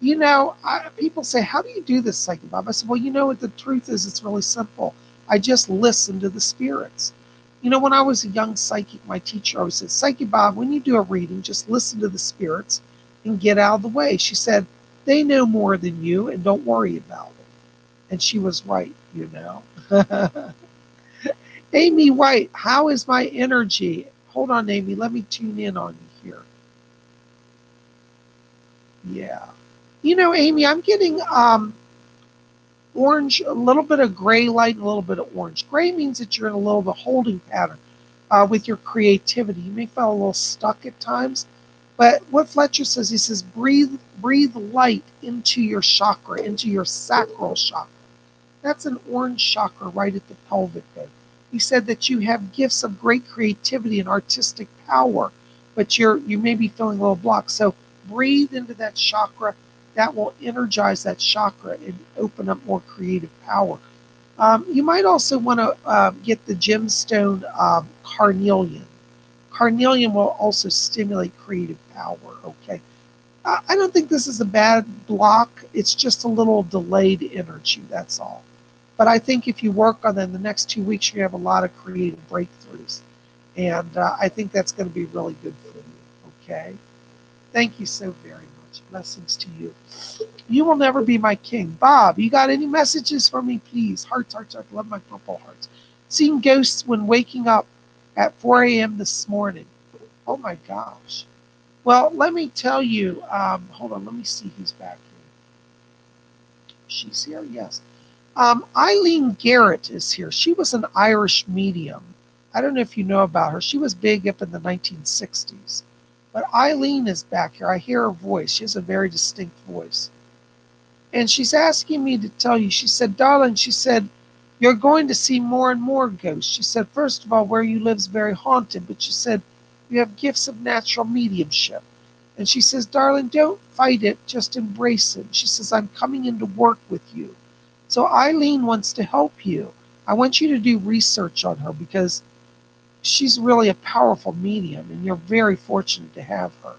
You know, people say, how do you do this, Psychic Bob? I said, well, you know what the truth is? It's really simple. I just listen to the spirits. You know, when I was a young psychic, my teacher always said, Psychic Bob, when you do a reading, just listen to the spirits and get out of the way. She said, they know more than you and don't worry about it. And she was right, you know. Amy White, how is my energy? Hold on, Amy. Let me tune in on you here. Yeah. You know, Amy, I'm getting orange, a little bit of gray light and a little bit of orange. Gray means that you're in a little bit of holding pattern with your creativity. You may feel a little stuck at times. But what Fletcher says, he says, breathe light into your chakra, into your sacral chakra. That's an orange chakra right at the pelvic bone. He said that you have gifts of great creativity and artistic power, but you may be feeling a little blocked. So breathe into that chakra. That will energize that chakra and open up more creative power. You might also want to get the gemstone carnelian. Carnelian will also stimulate creative power, okay? I don't think this is a bad block. It's just a little delayed energy, that's all. But I think if you work on them the next 2 weeks, you're going to have a lot of creative breakthroughs. And I think that's going to be really good for you. Okay? Thank you so very much. Blessings to you. You will never be my king. Bob, you got any messages for me, please? Hearts, hearts, hearts. Love my purple hearts. Seeing ghosts when waking up at 4 a.m. this morning. Oh my gosh. Well, let me tell you. Hold on. Let me see who's back here. She's here? Yes. Eileen Garrett is here. She was an Irish medium. I don't know if you know about her. She was big up in the 1960s. But Eileen is back here. I hear her voice. She has a very distinct voice. And she's asking me to tell you, she said, darling, she said, you're going to see more and more ghosts. She said, first of all, where you live is very haunted, but she said, you have gifts of natural mediumship. And she says, darling, don't fight it, just embrace it. She says, I'm coming in to work with you. So Eileen wants to help you. I want you to do research on her because she's really a powerful medium, and you're very fortunate to have her.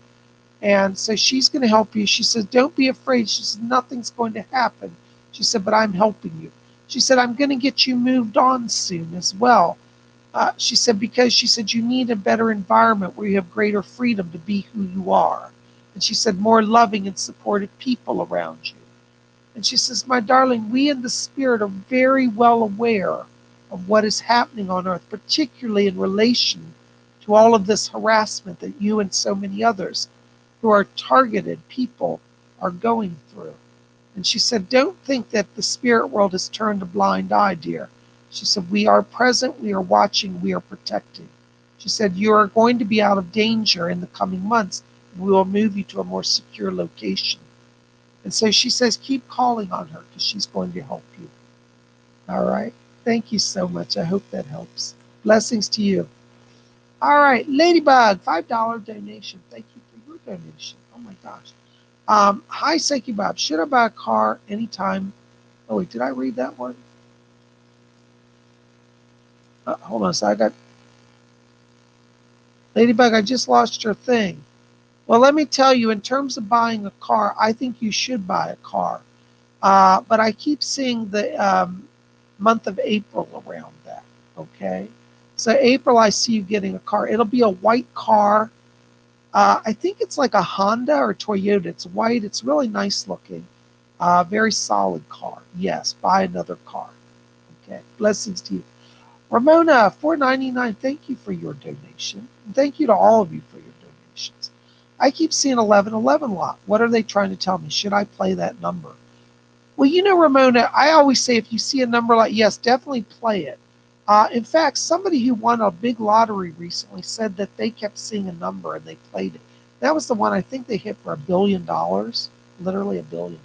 And so she's going to help you. She said, don't be afraid. She said, nothing's going to happen. She said, but I'm helping you. She said, I'm going to get you moved on soon as well. She said, because she said, you need a better environment where you have greater freedom to be who you are. And she said, more loving and supportive people around you. And she says, my darling, we in the spirit are very well aware of what is happening on earth, particularly in relation to all of this harassment that you and so many others who are targeted people are going through. And she said, don't think that the spirit world has turned a blind eye, dear. She said, we are present, we are watching, we are protecting. She said, you are going to be out of danger in the coming months, and we will move you to a more secure location. And so she says, keep calling on her because she's going to help you. All right. Thank you so much. I hope that helps. Blessings to you. All right. Ladybug, $5 donation. Thank you for your donation. Oh my gosh. Hi, Psychic Bob. Should I buy a car anytime? Oh, wait. Did I read that one? Hold on. So I got Ladybug. I just lost your thing. Well, let me tell you, in terms of buying a car, I think you should buy a car. But I keep seeing the month of April around that. Okay. So April, I see you getting a car. It'll be a white car. I think it's like a Honda or Toyota. It's white. It's really nice looking. Very solid car. Yes, buy another car. Okay. Blessings to you. Ramona, $4.99. Thank you for your donation. And thank you to all of you for your donations. I keep seeing 1111 lot. What are they trying to tell me? Should I play that number? Well, you know, Ramona, I always say if you see a number like, yes, definitely play it. In fact, somebody who won a big lottery recently said that they kept seeing a number and they played it. That was the one I think they hit for $1 billion, literally $1 billion.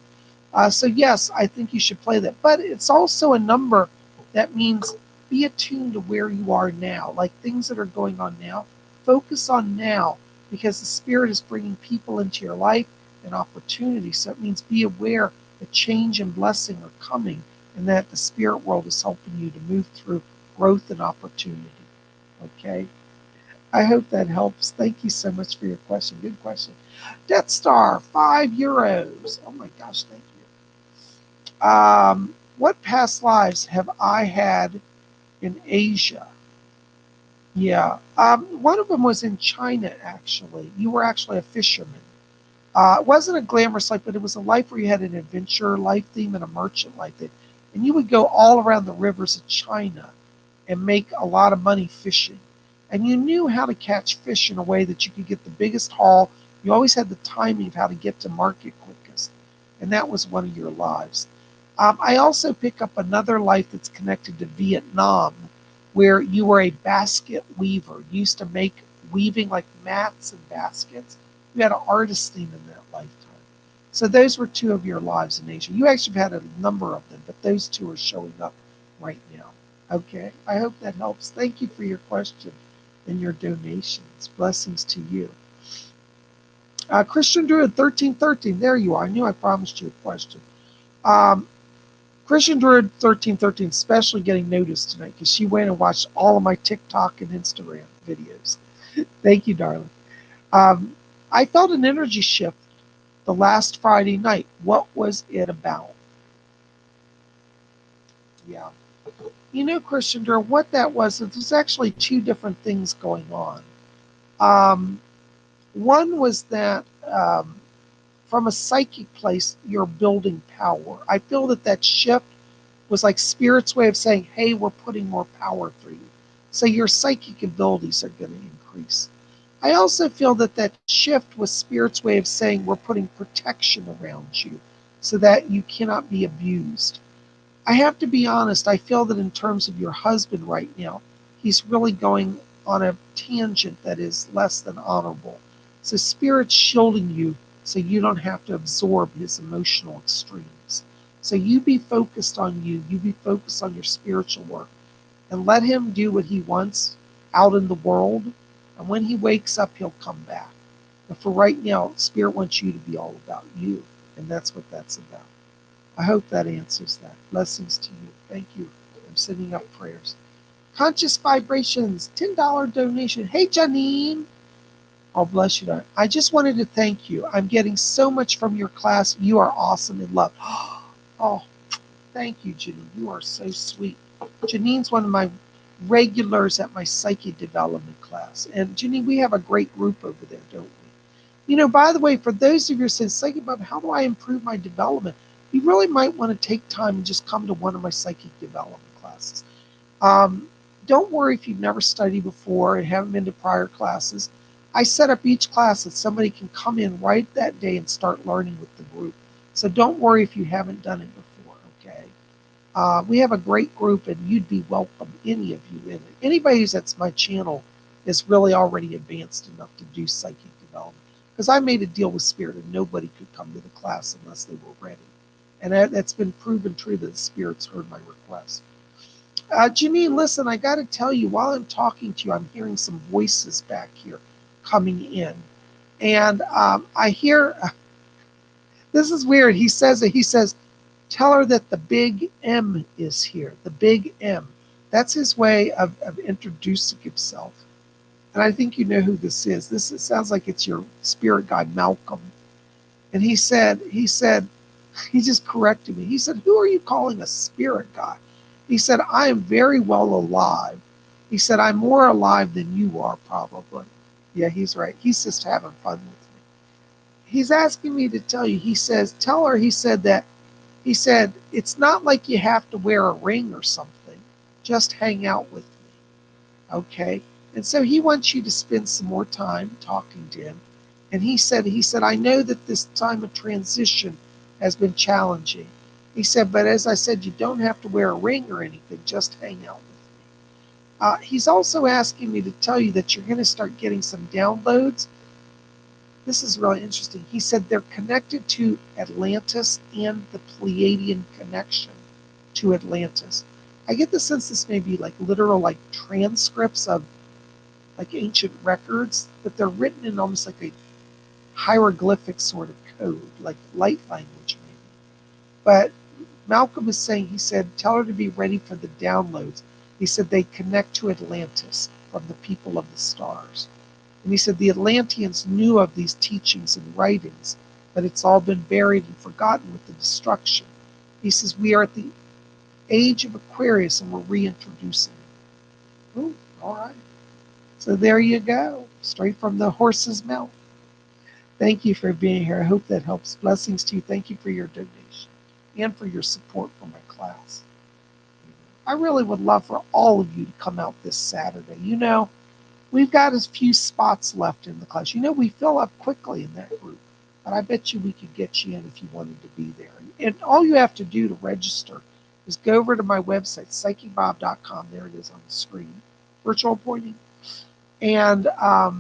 So yes, I think you should play that. But it's also a number that means be attuned to where you are now, like things that are going on now. Focus on now because the Spirit is bringing people into your life and opportunities. So it means be aware that change and blessing are coming and that the spirit world is helping you to move through growth and opportunity. Okay? I hope that helps. Thank you so much for your question. Good question. Death Star, €5. Oh my gosh, thank you. What past lives have I had in Asia? Yeah. One of them was in China, actually. You were actually a fisherman. It wasn't a glamorous life, but it was a life where you had an adventure life theme and a merchant life theme. And you would go all around the rivers of China and make a lot of money fishing. And you knew how to catch fish in a way that you could get the biggest haul. You always had the timing of how to get to market quickest. And that was one of your lives. I also pick up another life that's connected to Vietnam, where you were a basket weaver. You used to make weaving like mats and baskets. You had an artist theme in that lifetime. So those were two of your lives in Asia. You actually had a number of them, but those two are showing up right now. Okay, I hope that helps. Thank you for your question and your donations. Blessings to you. Christian Druid 1313. There you are. I knew I promised you a question. Christian Druid 1313, especially getting noticed tonight because she went and watched all of my TikTok and Instagram videos. Thank you, darling. I felt an energy shift the last Friday night. What was it about? Yeah. Christian Durr, what that was, there's actually two different things going on. One was that from a psychic place, you're building power. I feel that shift was like Spirit's way of saying, hey, we're putting more power through you. So your psychic abilities are going to increase. I also feel that shift was Spirit's way of saying, we're putting protection around you so that you cannot be abused. I have to be honest, I feel that in terms of your husband right now, he's really going on a tangent that is less than honorable. So Spirit's shielding you so you don't have to absorb his emotional extremes. So you be focused on you be focused on your spiritual work, and let him do what he wants out in the world. And when he wakes up, he'll come back. But for right now, Spirit wants you to be all about you, and that's what that's about. I hope that answers that. Blessings to you. Thank you. I'm sending up prayers. Conscious Vibrations, $10 donation. Hey, Janine. Oh, bless you. I just wanted to thank you. I'm getting so much from your class. You are awesome and loved. Oh, thank you, Janine. You are so sweet. Janine's one of my regulars at my psyche development class. And Janine, we have a great group over there, don't we? By the way, for those of you who say, Psychic Bob, how do I improve my development? You really might want to take time and just come to one of my psychic development classes. Don't worry if you've never studied before and haven't been to prior classes. I set up each class that somebody can come in right that day and start learning with the group. So don't worry if you haven't done it before, okay? We have a great group, and you'd be welcome, any of you in it. Anybody who's at my channel is really already advanced enough to do psychic development. Because I made a deal with Spirit, and nobody could come to the class unless they were ready. And that's been proven true that the Spirit's heard my request. Janine, listen, I got to tell you, while I'm talking to you, I'm hearing some voices back here coming in. And I hear, this is weird. He says, tell her that the big M is here. The big M. That's his way of introducing himself. And I think you know who this is. It sounds like it's your spirit guide, Malcolm. And he just corrected me. He said, who are you calling a spirit guide? He said, I am very well alive. He said, I'm more alive than you are, probably. Yeah, he's right. He's just having fun with me. He's asking me to tell you, tell her, he said, it's not like you have to wear a ring or something. Just hang out with me. Okay? And so he wants you to spend some more time talking to him. And he said, I know that this time of transition has been challenging. He said, but as I said, you don't have to wear a ring or anything. Just hang out with me. He's also asking me to tell you that you're going to start getting some downloads. This is really interesting. He said they're connected to Atlantis and the Pleiadian connection to Atlantis. I get the sense this may be like literal, like transcripts of like ancient records, but they're written in almost like a hieroglyphic sort of code, like light language maybe. But Malcolm is saying, he said, tell her to be ready for the downloads. He said they connect to Atlantis from the people of the stars. And he said the Atlanteans knew of these teachings and writings, but it's all been buried and forgotten with the destruction. He says we are at the age of Aquarius and we're reintroducing it. Oh, all right. So there you go, straight from the horse's mouth. Thank you for being here. I hope that helps. Blessings to you. Thank you for your donation and for your support for my class. I really would love for all of you to come out this Saturday. We've got a few spots left in the class. We fill up quickly in that group, but I bet you we could get you in if you wanted to be there. And all you have to do to register is go over to my website, PsychicBob.com. There it is on the screen. Virtual appointing. And I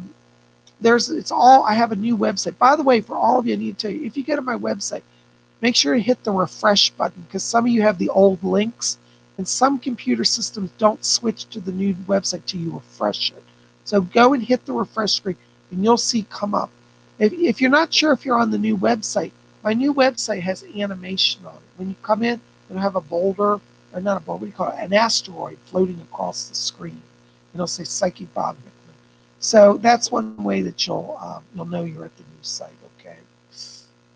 have a new website. By the way, for all of you, I need to tell you, if you go to my website, make sure you hit the refresh button, because some of you have the old links, and some computer systems don't switch to the new website till you refresh it. So go and hit the refresh screen, and you'll see come up. If you're not sure if you're on the new website, my new website has animation on it. When you come in, it'll have a boulder, or not a boulder, what do you call it? An asteroid floating across the screen. And it'll say Psychic Bob Hickman. So that's one way that you'll know you're at the new site, okay?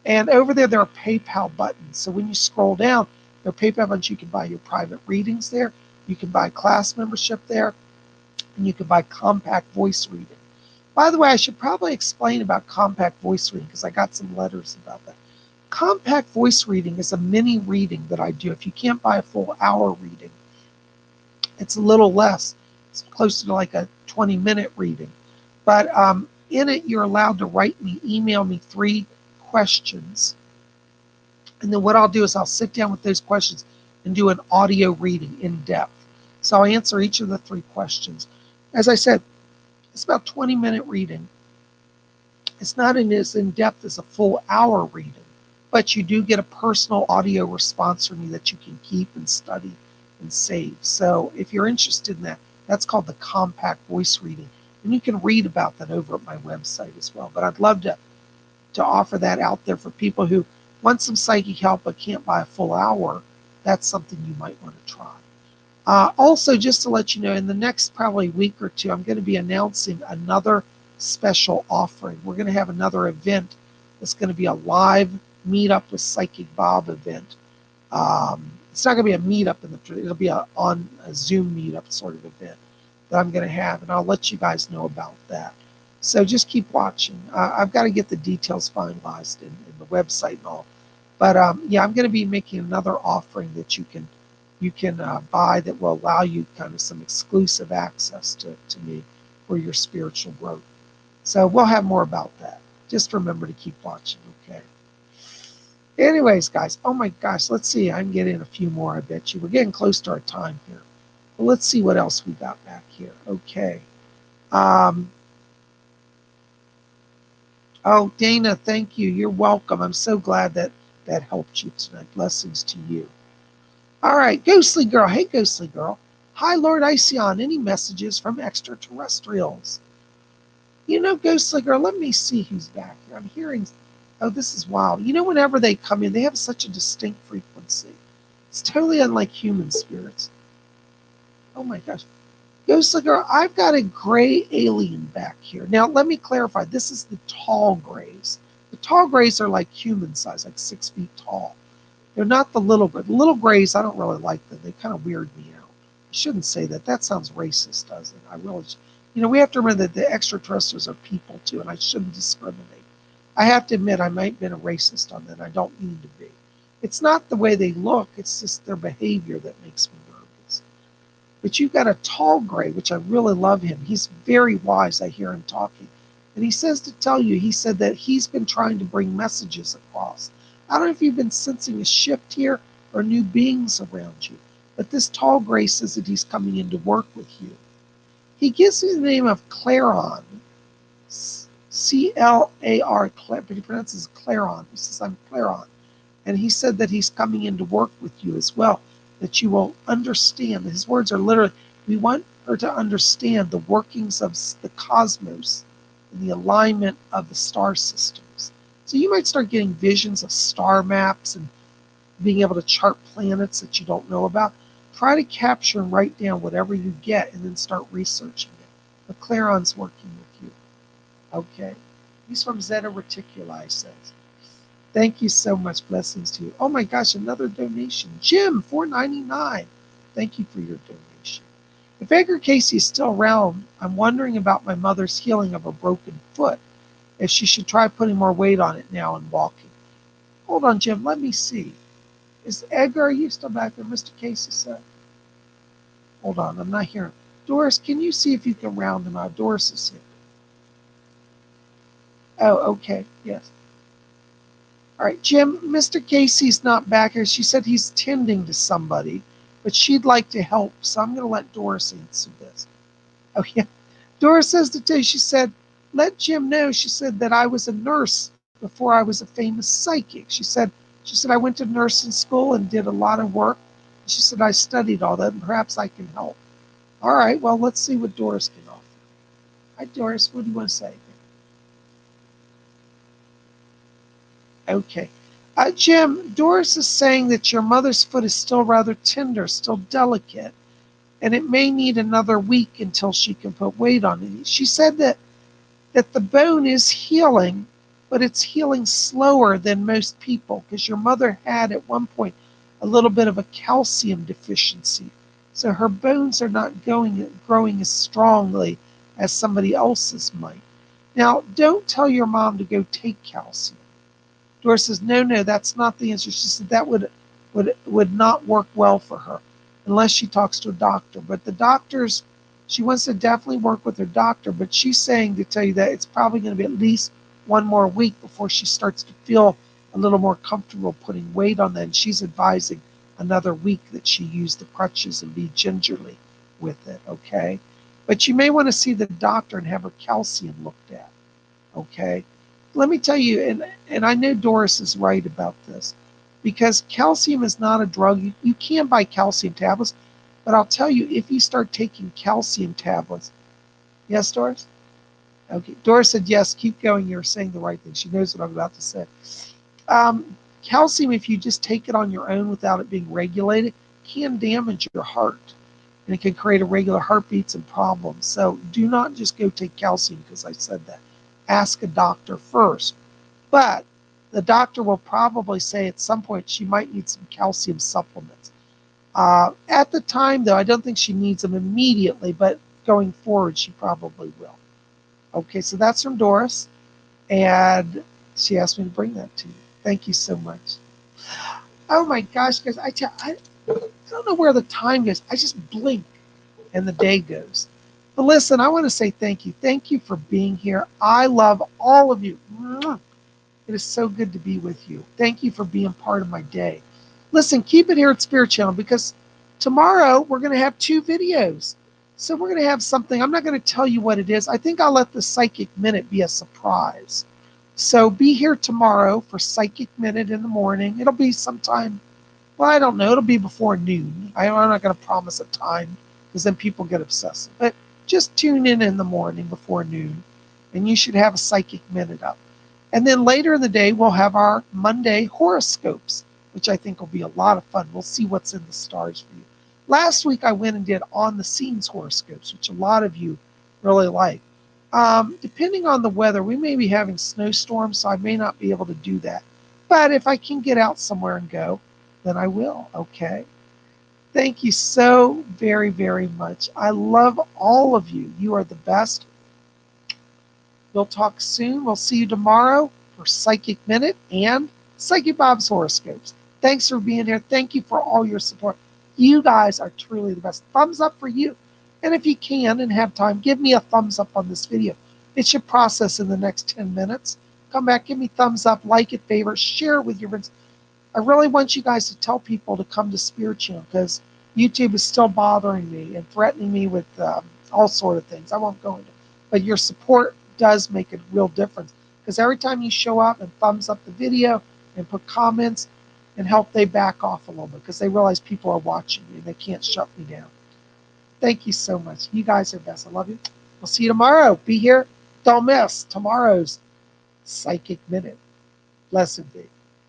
And over there are PayPal buttons. So when you scroll down, Their PayPal bunch, you can buy your private readings there. You can buy class membership there, and you can buy compact voice reading. By the way, I should probably explain about compact voice reading because I got some letters about that. Compact voice reading is a mini reading that I do. If you can't buy a full hour reading, it's a little less. It's closer to like a 20-minute reading. But in it, you're allowed to email me 3 questions. And then what I'll do is I'll sit down with those questions and do an audio reading in depth. So I'll answer each of the 3 questions. As I said, it's about 20-minute reading. It's not as in-depth as a full hour reading, but you do get a personal audio response from me that you can keep and study and save. So if you're interested in that, that's called the compact voice reading. And you can read about that over at my website as well. But I'd love to offer that out there for people who want some psychic help but can't buy a full hour. That's something you might want to try. Also, just to let you know, in the next probably week or 2, I'm going to be announcing another special offering. We're going to have another event that's going to be a live meetup with Psychic Bob event. It's not going to be a meetup it'll be on a Zoom meetup sort of event that I'm going to have, and I'll let you guys know about that. So just keep watching. I've got to get the details finalized in the website and all. But yeah, I'm going to be making another offering that you can buy that will allow you kind of some exclusive access to me for your spiritual growth. So we'll have more about that. Just remember to keep watching, okay? Anyways, guys, oh my gosh, let's see. I can get in a few more, I bet you. We're getting close to our time here. Well, let's see what else we got back here. Okay. Oh, Dana, thank you. You're welcome. I'm so glad that helped you tonight. Blessings to you. All right, Ghostly Girl. Hey, Ghostly Girl. Hi, Lord Iceon. Any messages from extraterrestrials? You know, Ghostly Girl, let me see who's back here. I'm hearing, oh, this is wild. You know, whenever they come in, they have such a distinct frequency. It's totally unlike human spirits. Oh, my gosh. Ghostly Girl, I've got a gray alien back here. Now, let me clarify. This is the tall grays. The tall grays are like human size, like 6 feet tall. They're not the little grays. The little grays, I don't really like them. They kind of weird me out. I shouldn't say that. That sounds racist, doesn't it? I really, we have to remember that the extraterrestrials are people too, and I shouldn't discriminate. I have to admit I might have been a racist on that. I don't mean to be. It's not the way they look. It's just their behavior that makes me nervous. But you've got a tall gray, which I really love him. He's very wise. I hear him talking. And he says to tell you, he said that he's been trying to bring messages across. I don't know if you've been sensing a shift here or new beings around you, but this tall gray says that he's coming in to work with you. He gives me the name of Claron, C-L-A-R, but he pronounces Claron. He says, I'm Claron. And he said that he's coming in to work with you as well, that you will understand. His words are literally, we want her to understand the workings of the cosmos and the alignment of the star systems. So you might start getting visions of star maps and being able to chart planets that you don't know about. Try to capture and write down whatever you get and then start researching it. But Claron's working with you. Okay. He's from Zeta Reticuli, says. Thank you so much. Blessings to you. Oh my gosh, another donation. Jim, $4.99. Thank you for your donation. If Edgar Casey is still around, I'm wondering about my mother's healing of a broken foot. If she should try putting more weight on it now and walking. Hold on, Jim. Let me see. Is Edgar, are you still back there? Mr. Casey said. Hold on. I'm not hearing. Doris, can you see if you can round him out? Doris is here. Oh, okay. Yes. All right, Jim, Mr. Casey's not back here. She said he's tending to somebody, but she'd like to help. So I'm going to let Doris answer this. Oh, yeah. Doris says to tell you, she said, let Jim know, she said, that I was a nurse before I was a famous psychic. She said, I went to nursing school and did a lot of work. She said, I studied all that and perhaps I can help. All right, well, let's see what Doris can offer. Hi, Doris, what do you want to say? Okay. Jim, Doris is saying that your mother's foot is still rather tender, still delicate, and it may need another week until she can put weight on it. She said that the bone is healing, but it's healing slower than most people because your mother had at one point a little bit of a calcium deficiency. So her bones are not growing as strongly as somebody else's might. Now, don't tell your mom to go take calcium. Doris says, no, no, that's not the answer. She said that would not work well for her unless she talks to a doctor. But the doctors, she wants to definitely work with her doctor, but she's saying to tell you that it's probably going to be at least one more week before she starts to feel a little more comfortable putting weight on that. And she's advising another week that she use the crutches and be gingerly with it, okay? But you may want to see the doctor and have her calcium looked at, okay? Let me tell you, and I know Doris is right about this, because calcium is not a drug. You can buy calcium tablets, but I'll tell you, if you start taking calcium tablets, yes, Doris? Okay, Doris said yes, keep going. You're saying the right thing. She knows what I'm about to say. Calcium, if you just take it on your own without it being regulated, can damage your heart. And it can create irregular heartbeats and problems. So do not just go take calcium because I said that. Ask a doctor first. But the doctor will probably say at some point she might need some calcium supplements. At the time, though, I don't think she needs them immediately, but going forward, she probably will. Okay, so that's from Doris, and she asked me to bring that to you. Thank you so much. Oh my gosh, guys, I don't know where the time goes. I just blink and the day goes. But listen, I want to say thank you. Thank you for being here. I love all of you. It is so good to be with you. Thank you for being part of my day. Listen, keep it here at Spirit Channel because tomorrow we're going to have 2 videos. So we're going to have something. I'm not going to tell you what it is. I think I'll let the Psychic Minute be a surprise. So be here tomorrow for Psychic Minute in the morning. It'll be sometime, well, I don't know. It'll be before noon. I'm not going to promise a time because then people get obsessive. But just tune in the morning before noon, and you should have a Psychic Minute up. And then later in the day, we'll have our Monday horoscopes, which I think will be a lot of fun. We'll see what's in the stars for you. Last week, I went and did on-the-scenes horoscopes, which a lot of you really like. Depending on the weather, we may be having snowstorms, so I may not be able to do that. But if I can get out somewhere and go, then I will, okay? Thank you so very, very much. I love all of you. You are the best. We'll talk soon. We'll see you tomorrow for Psychic Minute and Psychic Bob's horoscopes. Thanks for being here. Thank you for all your support. You guys are truly the best. Thumbs up for you. And if you can and have time, give me a thumbs up on this video. It should process in the next 10 minutes. Come back, give me thumbs up, like it, favorite, share it with your friends. I really want you guys to tell people to come to Spirit Channel because YouTube is still bothering me and threatening me with all sort of things. I won't go into it. But your support does make a real difference because every time you show up and thumbs up the video and put comments and help, they back off a little bit because they realize people are watching me and they can't shut me down. Thank you so much. You guys are best. I love you. We'll see you tomorrow. Be here. Don't miss tomorrow's Psychic Minute. Blessed be.